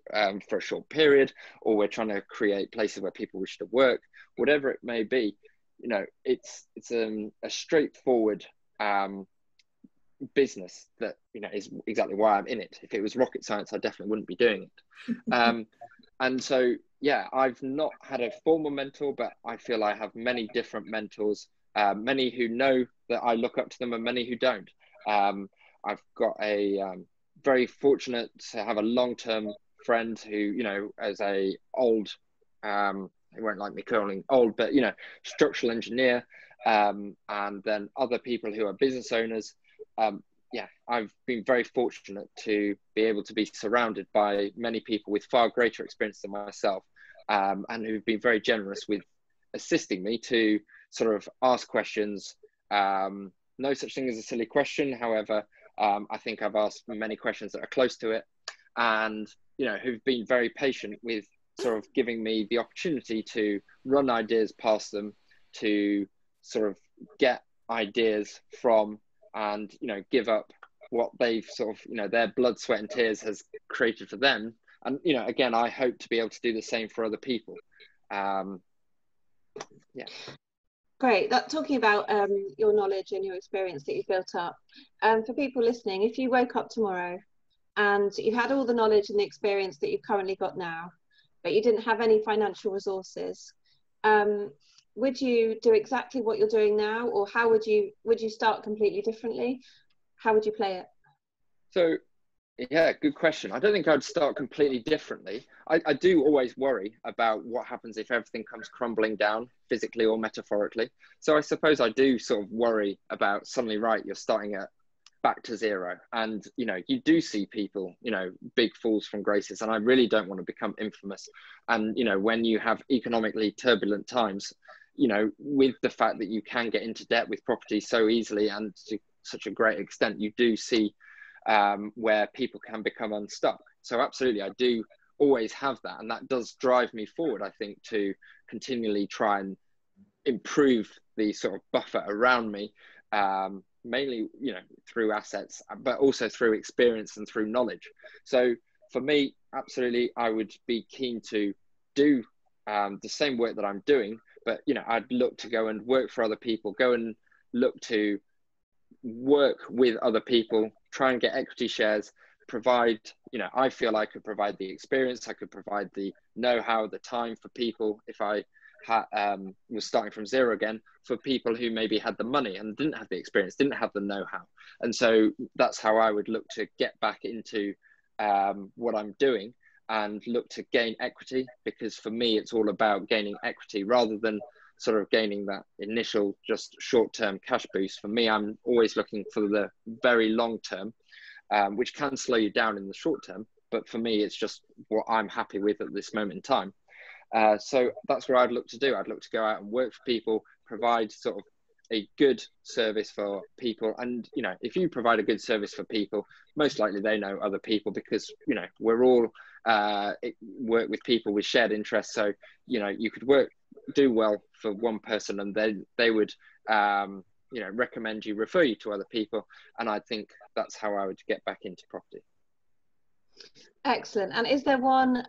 Speaker 4: for a short period, or we're trying to create places where people wish to work, whatever it may be. You know, it's a straightforward business that, you know, is exactly why I'm in it. If it was rocket science, I definitely wouldn't be doing it. And so, yeah, I've not had a formal mentor, but I feel I have many different mentors, many who know that I look up to them and many who don't. I've got very fortunate to have a long-term friend who, you know, as a old, he won't like me calling old, but, you know, structural engineer, and then other people who are business owners. Yeah, I've been very fortunate to be able to be surrounded by many people with far greater experience than myself, and who've been very generous with assisting me to sort of ask questions. No such thing as a silly question. However, I think I've asked many questions that are close to it, and, you know, who've been very patient with sort of giving me the opportunity to run ideas past them, to sort of get ideas from, and, you know, give up what they've sort of, you know, their blood, sweat and tears has created for them. And, you know, again, I hope to be able to do the same for other people. Yeah.
Speaker 3: Great. Talking about your knowledge and your experience that you've built up, for people listening, if you woke up tomorrow and you had all the knowledge and the experience that you've currently got now, but you didn't have any financial resources, would you do exactly what you're doing now, or how would you start completely differently? How would you play it?
Speaker 4: So, yeah, good question. I don't think I'd start completely differently. I do always worry about what happens if everything comes crumbling down, physically or metaphorically. So I suppose I do sort of worry about suddenly, right, you're starting back to zero. And, you know, you do see people, you know, big falls from graces, and I really don't want to become infamous. And, you know, when you have economically turbulent times, you know, with the fact that you can get into debt with property so easily and to such a great extent, you do see where people can become unstuck. So absolutely, I do always have that. And that does drive me forward, I think, to continually try and improve the sort of buffer around me, mainly, you know, through assets, but also through experience and through knowledge. So for me, absolutely, I would be keen to do the same work that I'm doing, but, you know, I'd look to go and work for other people, go and look to work with other people, try and get equity shares, provide, you know, I feel I could provide the experience, I could provide the know-how, the time for people if I was starting from zero again, for people who maybe had the money and didn't have the experience, didn't have the know-how. And so that's how I would look to get back into what I'm doing and look to gain equity, because for me, it's all about gaining equity rather than sort of gaining that initial just short-term cash boost. For me, I'm always looking for the very long term, which can slow you down in the short term. But for me, it's just what I'm happy with at this moment in time. So that's what I'd look to do. I'd look to go out and work for people, provide sort of a good service for people. And, you know, if you provide a good service for people, most likely they know other people, because, you know, we're all work with people with shared interests. So, you know, you could do well for one person and then they would, you know, recommend you, refer you to other people. And I think that's how I would get back into property.
Speaker 3: Excellent. And is there one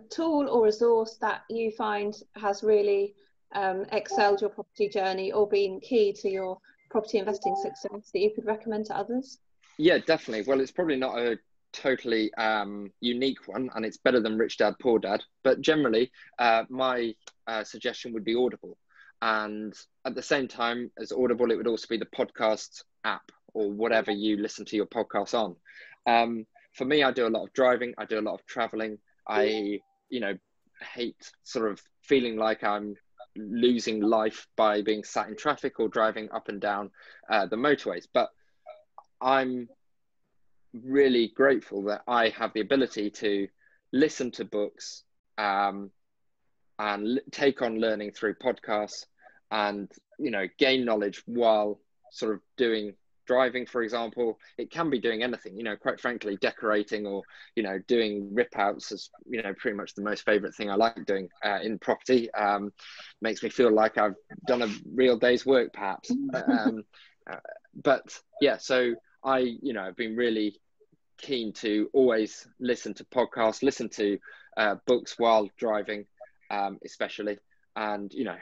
Speaker 3: tool or resource that you find has really excelled your property journey or been key to your property investing success that you could recommend to others?
Speaker 4: Yeah, definitely. Well, it's probably not a totally unique one, and it's better than Rich Dad, Poor Dad. But generally, my suggestion would be Audible. And at the same time as Audible, it would also be the podcast app or whatever you listen to your podcasts on. For me, I do a lot of driving. I do a lot of traveling. I, you know, hate sort of feeling like I'm losing life by being sat in traffic or driving up and down the motorways. But I'm really grateful that I have the ability to listen to books and take on learning through podcasts and, you know, gain knowledge while sort of driving, for example. It can be doing anything, you know, quite frankly, decorating or, you know, doing rip outs is, you know, pretty much the most favorite thing I like doing in property. Makes me feel like I've done a real day's work, perhaps. But yeah, so you know, I've been really keen to always listen to podcasts, listen to books while driving, especially. And, you know,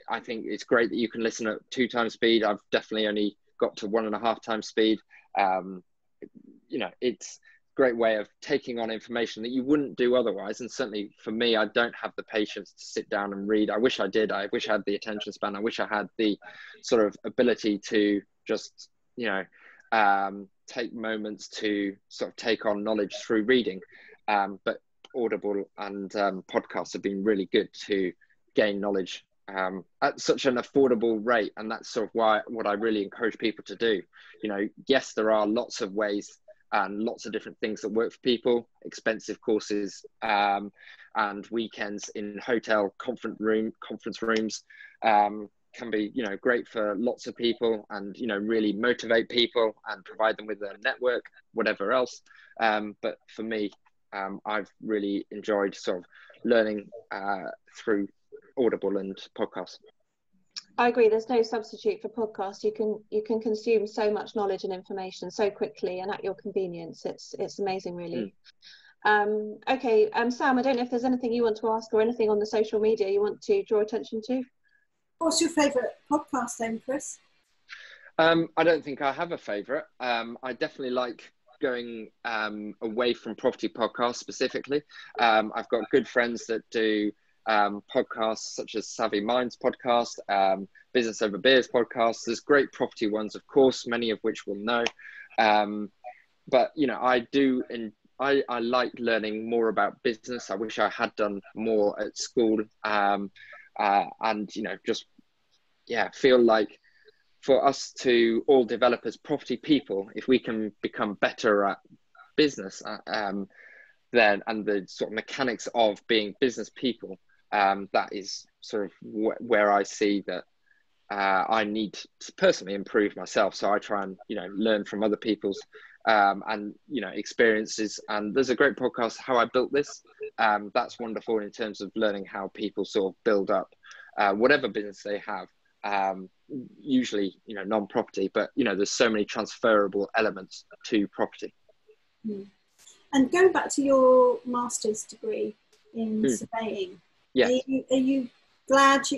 Speaker 4: I think it's great that you can listen at 2 times speed. I've definitely only got to 1.5 times speed. You know, it's a great way of taking on information that you wouldn't do otherwise. And certainly for me, I don't have the patience to sit down and read. I wish I did. I wish I had the attention span. I wish I had the sort of ability to just, you know, take moments to sort of take on knowledge through reading. But Audible and podcasts have been really good to gain knowledge at such an affordable rate. And that's sort of what I really encourage people to do. You know, yes, there are lots of ways and lots of different things that work for people, expensive courses and weekends in hotel conference rooms can be, you know, great for lots of people and, you know, really motivate people and provide them with a network, whatever else. But for me, I've really enjoyed sort of learning through Audible and podcasts.
Speaker 3: I agree. There's no substitute for podcasts. You can consume so much knowledge and information so quickly and at your convenience. It's amazing, really. Okay, Sam, I don't know if there's anything you want to ask or anything on the social media you want to draw attention to.
Speaker 2: What's your favourite podcast then, Chris?
Speaker 4: I don't think I have a favourite. I definitely like going away from property podcasts specifically. I've got good friends that do podcasts such as Savvy Minds podcast, Business Over Beers podcast. There's great property ones, of course, many of which we'll know. But, you know, I like learning more about business. I wish I had done more at school. And, you know, just, yeah, feel like for us to all develop as property people, if we can become better at business then and the sort of mechanics of being business people, that is sort of where I see that I need to personally improve myself. So I try and, you know, learn from other people's and, you know, experiences. And there's a great podcast, How I Built This. That's wonderful in terms of learning how people sort of build up whatever business they have. Usually, you know, non-property, but, you know, there's so many transferable elements to property.
Speaker 2: And going back to your master's degree in surveying,
Speaker 4: yes.
Speaker 2: Are you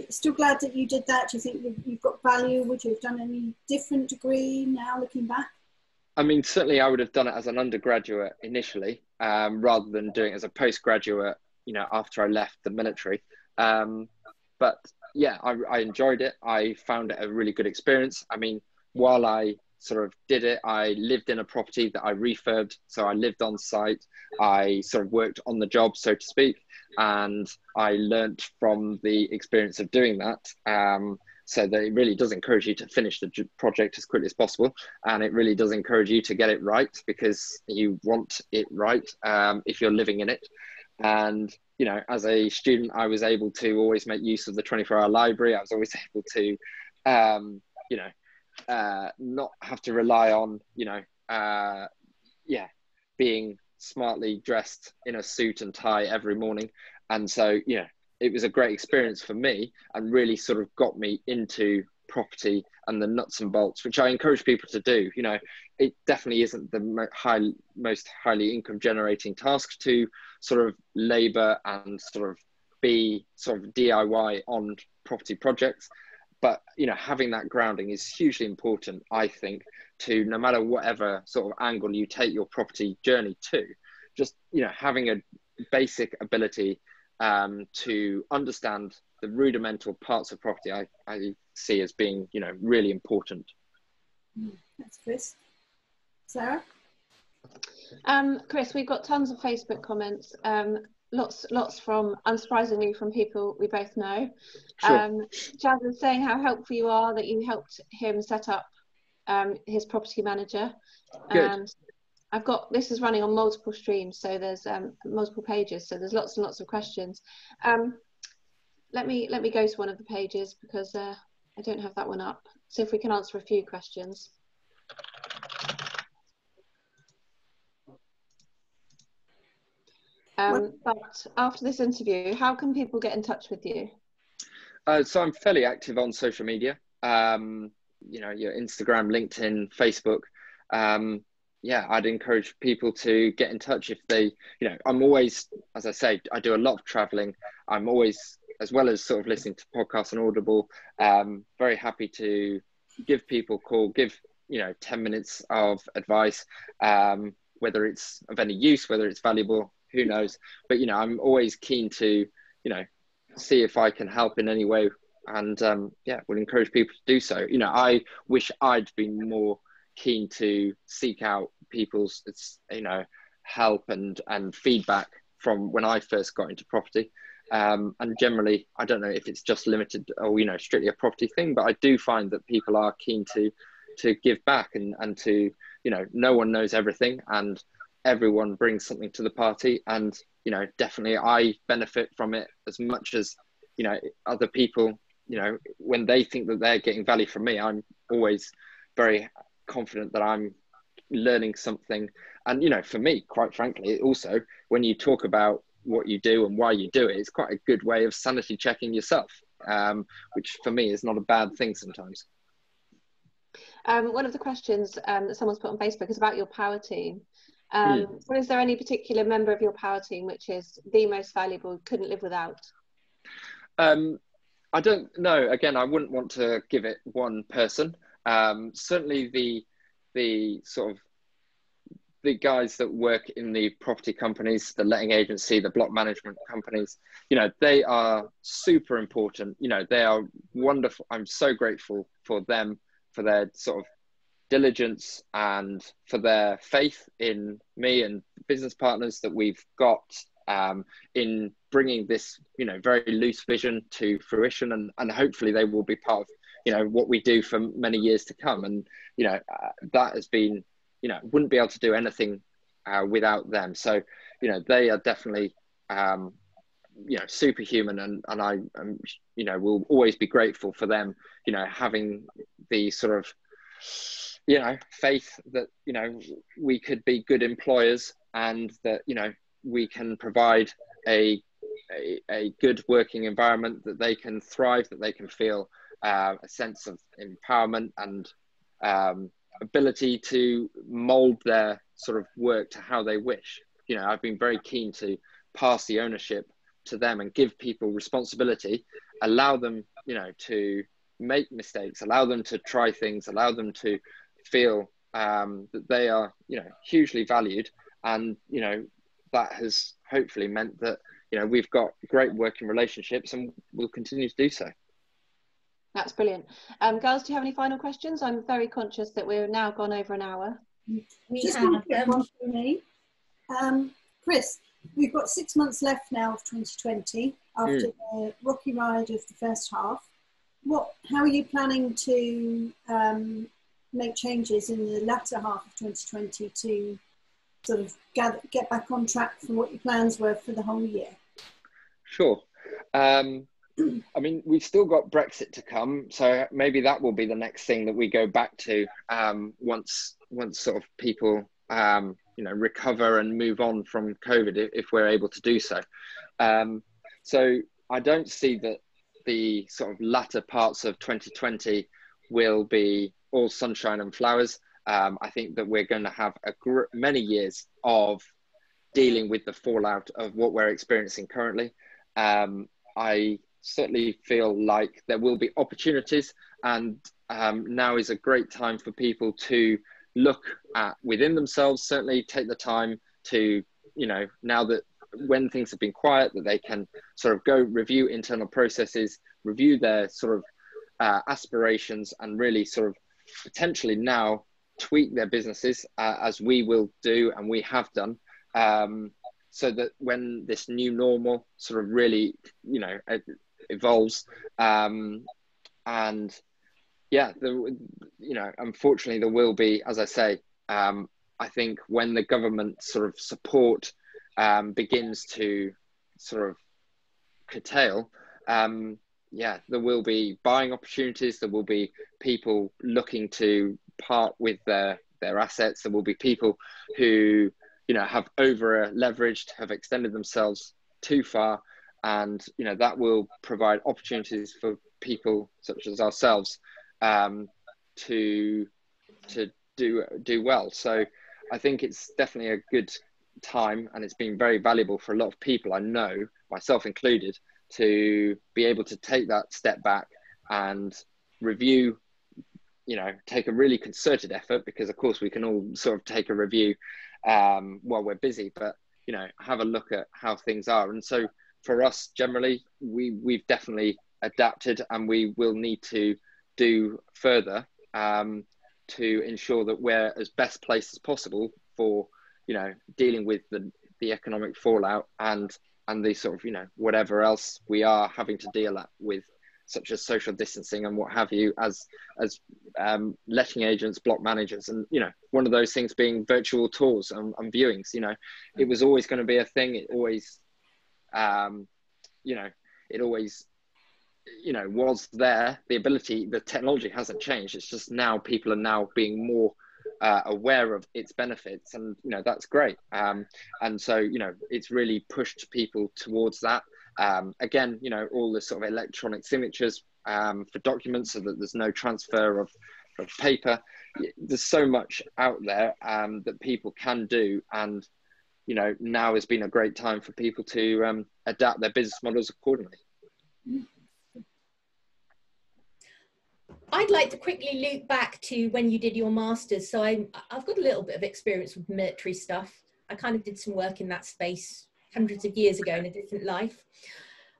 Speaker 2: still glad that you did that? Do you think you've got value? Would you have done any different degree now looking back?
Speaker 4: I mean, certainly I would have done it as an undergraduate initially, rather than doing it as a postgraduate, you know, after I left the military. But yeah, I enjoyed it. I found it a really good experience. I mean, while I sort of did it, I lived in a property that I refurbed. So I lived on site. I sort of worked on the job, so to speak. And I learnt from the experience of doing that. So that it really does encourage you to finish the project as quickly as possible. And it really does encourage you to get it right because you want it right if you're living in it. And, you know, as a student, I was able to always make use of the 24-hour library. I was always able to, you know, not have to rely on, you know, being smartly dressed in a suit and tie every morning. And so, you know, it was a great experience for me and really sort of got me into property and the nuts and bolts, which I encourage people to do. You know, it definitely isn't the most highly income generating task to sort of labour and sort of be sort of DIY on property projects. But, you know, having that grounding is hugely important, I think, to no matter whatever sort of angle you take your property journey to, just, you know, having a basic ability to understand the rudimental parts of property, I see as being, you know, really important.
Speaker 2: That's Chris. Sarah?
Speaker 3: Chris, we've got tons of Facebook comments. Lots from, unsurprisingly, from people we both know.
Speaker 4: Sure.
Speaker 3: Jazz is saying how helpful you are, that you helped him set up his property manager.
Speaker 4: Good.
Speaker 3: And I've got, this is running on multiple streams, so there's multiple pages, so there's lots and lots of questions. Let me go to one of the pages because I don't have that one up. So if we can answer a few questions. But after this interview, how can people get in touch with you?
Speaker 4: So I'm fairly active on social media, you know, your Instagram, LinkedIn, Facebook. Yeah, I'd encourage people to get in touch if they, you know, I'm always, as I say, I do a lot of traveling. I'm always, as well as sort of listening to podcasts and Audible, very happy to give people a call, give, 10 minutes of advice, whether it's of any use, whether it's valuable, who knows. But, I'm always keen to, see if I can help in any way, and would encourage people to do so. I wish I'd been more keen to seek out people's, help and feedback from when I first got into property. And generally, I don't know if it's just limited or, strictly a property thing, but I do find that people are keen to give back and to, no one knows everything, and everyone brings something to the party. And, definitely I benefit from it as much as, other people, when they think that they're getting value from me, I'm always very confident that I'm learning something. And, for me, quite frankly, also, when you talk about what you do and why you do it, it's quite a good way of sanity checking yourself, which for me is not a bad thing sometimes.
Speaker 3: One of the questions that someone's put on Facebook is about your power team. So is there any particular member of your power team which is the most valuable, couldn't live without?
Speaker 4: I don't know. Again, I wouldn't want to give it one person. Certainly the sort of the guys that work in the property companies, the letting agency, the block management companies, they are super important. They are wonderful. I'm so grateful for them, for their sort of diligence and for their faith in me and business partners that we've got in bringing this, very loose vision to fruition, and hopefully they will be part of, what we do for many years to come. And, that has been, wouldn't be able to do anything without them. So, they are definitely, superhuman, and I, will always be grateful for them, having the sort of, faith that, we could be good employers, and that, we can provide a good working environment, that they can thrive, that they can feel a sense of empowerment and ability to mold their sort of work to how they wish. I've been very keen to pass the ownership to them and give people responsibility, allow them, to make mistakes, allow them to try things, allow them to feel that they are, hugely valued. And, that has hopefully meant that, we've got great working relationships, and we'll continue to do so.
Speaker 3: That's brilliant. Girls, do you have any final questions? I'm very conscious that we're now gone over an hour.
Speaker 2: Just one quick one for me. Chris, we've got 6 months left now of 2020 after the rocky ride of the first half. How are you planning to make changes in the latter half of 2020 to sort of get back on track for what your plans were for the whole year? Sure.
Speaker 4: I mean, we've still got Brexit to come, so maybe that will be the next thing that we go back to once sort of people recover and move on from COVID, if we're able to do so. So I don't see that the sort of latter parts of 2020 will be all sunshine and flowers. I think that we're going to have many years of dealing with the fallout of what we're experiencing currently. I certainly feel like there will be opportunities, and now is a great time for people to look at within themselves, certainly take the time to, now that when things have been quiet, that they can sort of go review internal processes, review their sort of aspirations, and really sort of potentially now tweak their businesses as we will do and we have done, so that when this new normal sort of really, evolves, and yeah, unfortunately there will be, as I say, I think when the government sort of support begins to sort of curtail, yeah, there will be buying opportunities, there will be people looking to part with their assets, there will be people who, have over leveraged, have extended themselves too far, and that will provide opportunities for people such as ourselves to do well. So I think it's definitely a good time, and it's been very valuable for a lot of people, I know, myself included, to be able to take that step back and review take a really concerted effort, because of course we can all sort of take a review while we're busy, but have a look at how things are. And so for us, generally, we've definitely adapted, and we will need to do further to ensure that we're as best placed as possible for dealing with the economic fallout and the sort of whatever else we are having to deal with, such as social distancing and what have you, as letting agents, block managers, and one of those things being virtual tours and viewings. It was always going to be a thing. It always it always was there. The ability, the technology hasn't changed. It's just now people are now being more aware of its benefits, and that's great. And so it's really pushed people towards that. Again, all the sort of electronic signatures for documents, so that there's no transfer of paper. There's so much out there that people can do, and now has been a great time for people to adapt their business models accordingly.
Speaker 1: I'd like to quickly loop back to when you did your master's. So I've got a little bit of experience with military stuff. I kind of did some work in that space hundreds of years ago in a different life.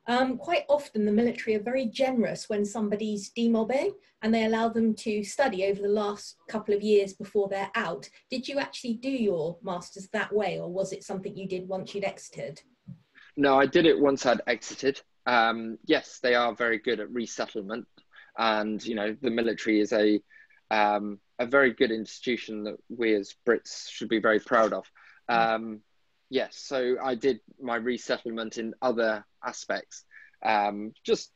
Speaker 1: Quite often the military are very generous when somebody's demobbing, and they allow them to study over the last couple of years before they're out. Did you actually do your master's that way, or was it something you did once you'd exited?
Speaker 4: No, I did it once I'd exited. Yes, they are very good at resettlement. And the military is a very good institution that we as Brits should be very proud of. Yes, so I did my resettlement in other aspects, just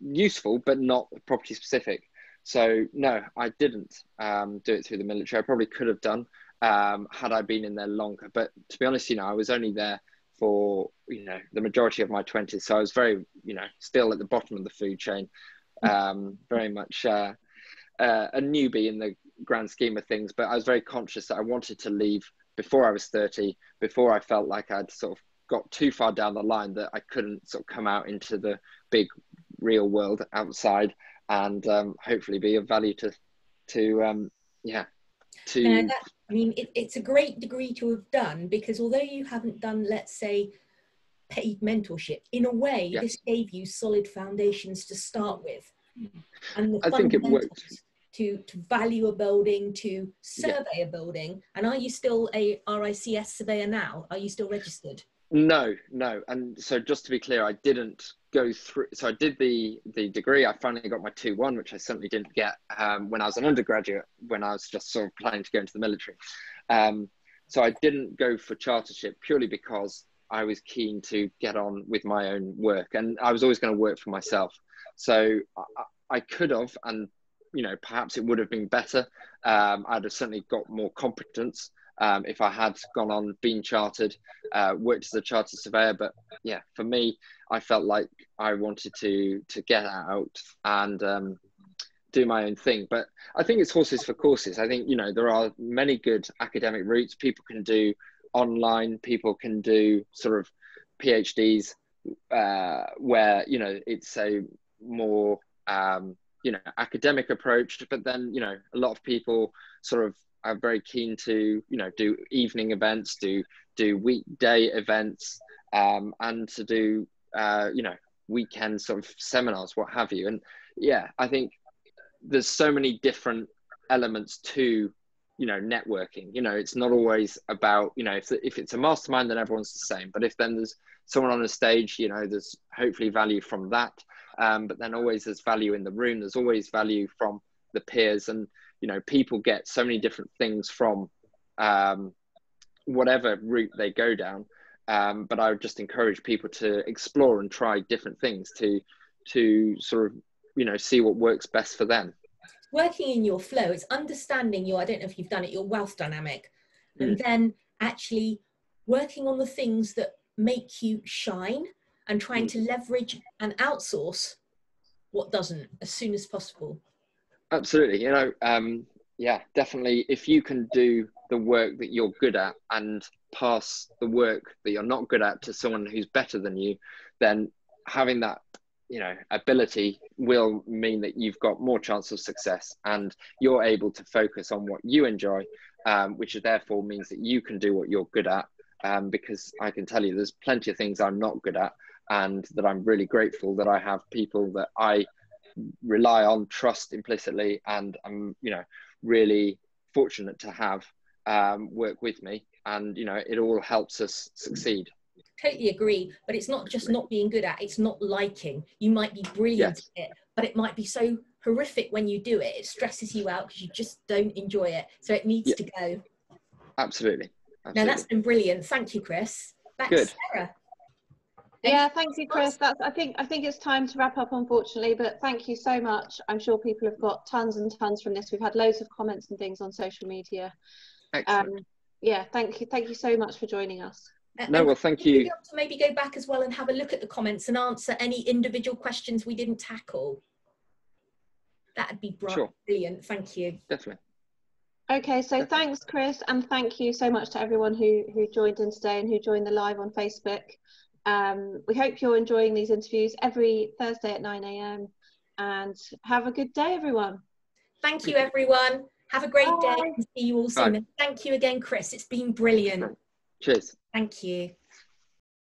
Speaker 4: useful, but not property specific. So no, I didn't do it through the military. I probably could have done had I been in there longer. But to be honest, I was only there for the majority of my 20s, so I was very still at the bottom of the food chain. Very much a newbie in the grand scheme of things, but I was very conscious that I wanted to leave before I was 30, before I felt like I'd sort of got too far down the line that I couldn't sort of come out into the big real world outside, and hopefully be of value to
Speaker 1: it's a great degree to have done, because although you haven't done, let's say, paid mentorship, in a way, this gave you solid foundations to start with, and
Speaker 4: I think it worked
Speaker 1: to value a building, to survey a building. And are you still a RICS surveyor now? Are you still registered?
Speaker 4: No. And so just to be clear, I didn't go through. So I did the degree. I finally got my 2-1, which I certainly didn't get when I was an undergraduate, when I was just sort of planning to go into the military. So I didn't go for chartership purely because I was keen to get on with my own work, and I was always going to work for myself. So I could have, and perhaps it would have been better. I'd have certainly got more competence if I had gone on, been chartered, worked as a chartered surveyor. But yeah, for me, I felt like I wanted to get out and do my own thing. But I think it's horses for courses. I think there are many good academic routes. People can do online, people can do sort of PhDs where it's a more academic approach, but then a lot of people sort of are very keen to do evening events, do weekday events, and to do weekend sort of seminars, what have you. And yeah, I think there's so many different elements to networking. It's not always about if it's a mastermind, then everyone's the same, but if then there's someone on a stage, there's hopefully value from that, but then always there's value in the room, there's always value from the peers, and people get so many different things from whatever route they go down, but I would just encourage people to explore and try different things to sort of see what works best for them.
Speaker 1: Working in your flow, it's understanding I don't know if you've done it, your wealth dynamic, and then actually working on the things that make you shine and trying to leverage and outsource what doesn't as soon as possible.
Speaker 4: Absolutely. Yeah, definitely. If you can do the work that you're good at and pass the work that you're not good at to someone who's better than you, then having that you know, ability will mean that you've got more chance of success, and you're able to focus on what you enjoy, which therefore means that you can do what you're good at. Because I can tell you there's plenty of things I'm not good at, and that I'm really grateful that I have people that I rely on, trust implicitly, and I'm, you know, really fortunate to have work with me, and, you know, it all helps us succeed.
Speaker 1: Totally agree, but it's not just not being good at, it's not liking. You might be brilliant at it, but it might be so horrific when you do it, it stresses you out because you just don't enjoy it, so it needs to go.
Speaker 4: Absolutely.
Speaker 1: Now that's been brilliant. Thank you, Chris. Back to Sarah.
Speaker 3: Yeah, thank you, Chris. I think it's time to wrap up, unfortunately, but thank you so much. I'm sure people have got tons and tons from this. We've had loads of comments and things on social media.
Speaker 4: Excellent.
Speaker 3: Yeah, thank you so much for joining us.
Speaker 4: No, well, thank you.
Speaker 1: To maybe go back as well and have a look at the comments and answer any individual questions we didn't tackle. That'd be brilliant. Thank you.
Speaker 4: Definitely.
Speaker 3: Okay, so thanks, Chris, and thank you so much to everyone who joined in today and who joined the live on Facebook. We hope you're enjoying these interviews every Thursday at 9 AM, and have a good day, everyone.
Speaker 1: Thank you, everyone. Have a great day, and see you all soon.
Speaker 4: Bye.
Speaker 1: And thank you again, Chris. It's been brilliant.
Speaker 4: Cheers.
Speaker 1: Thank you.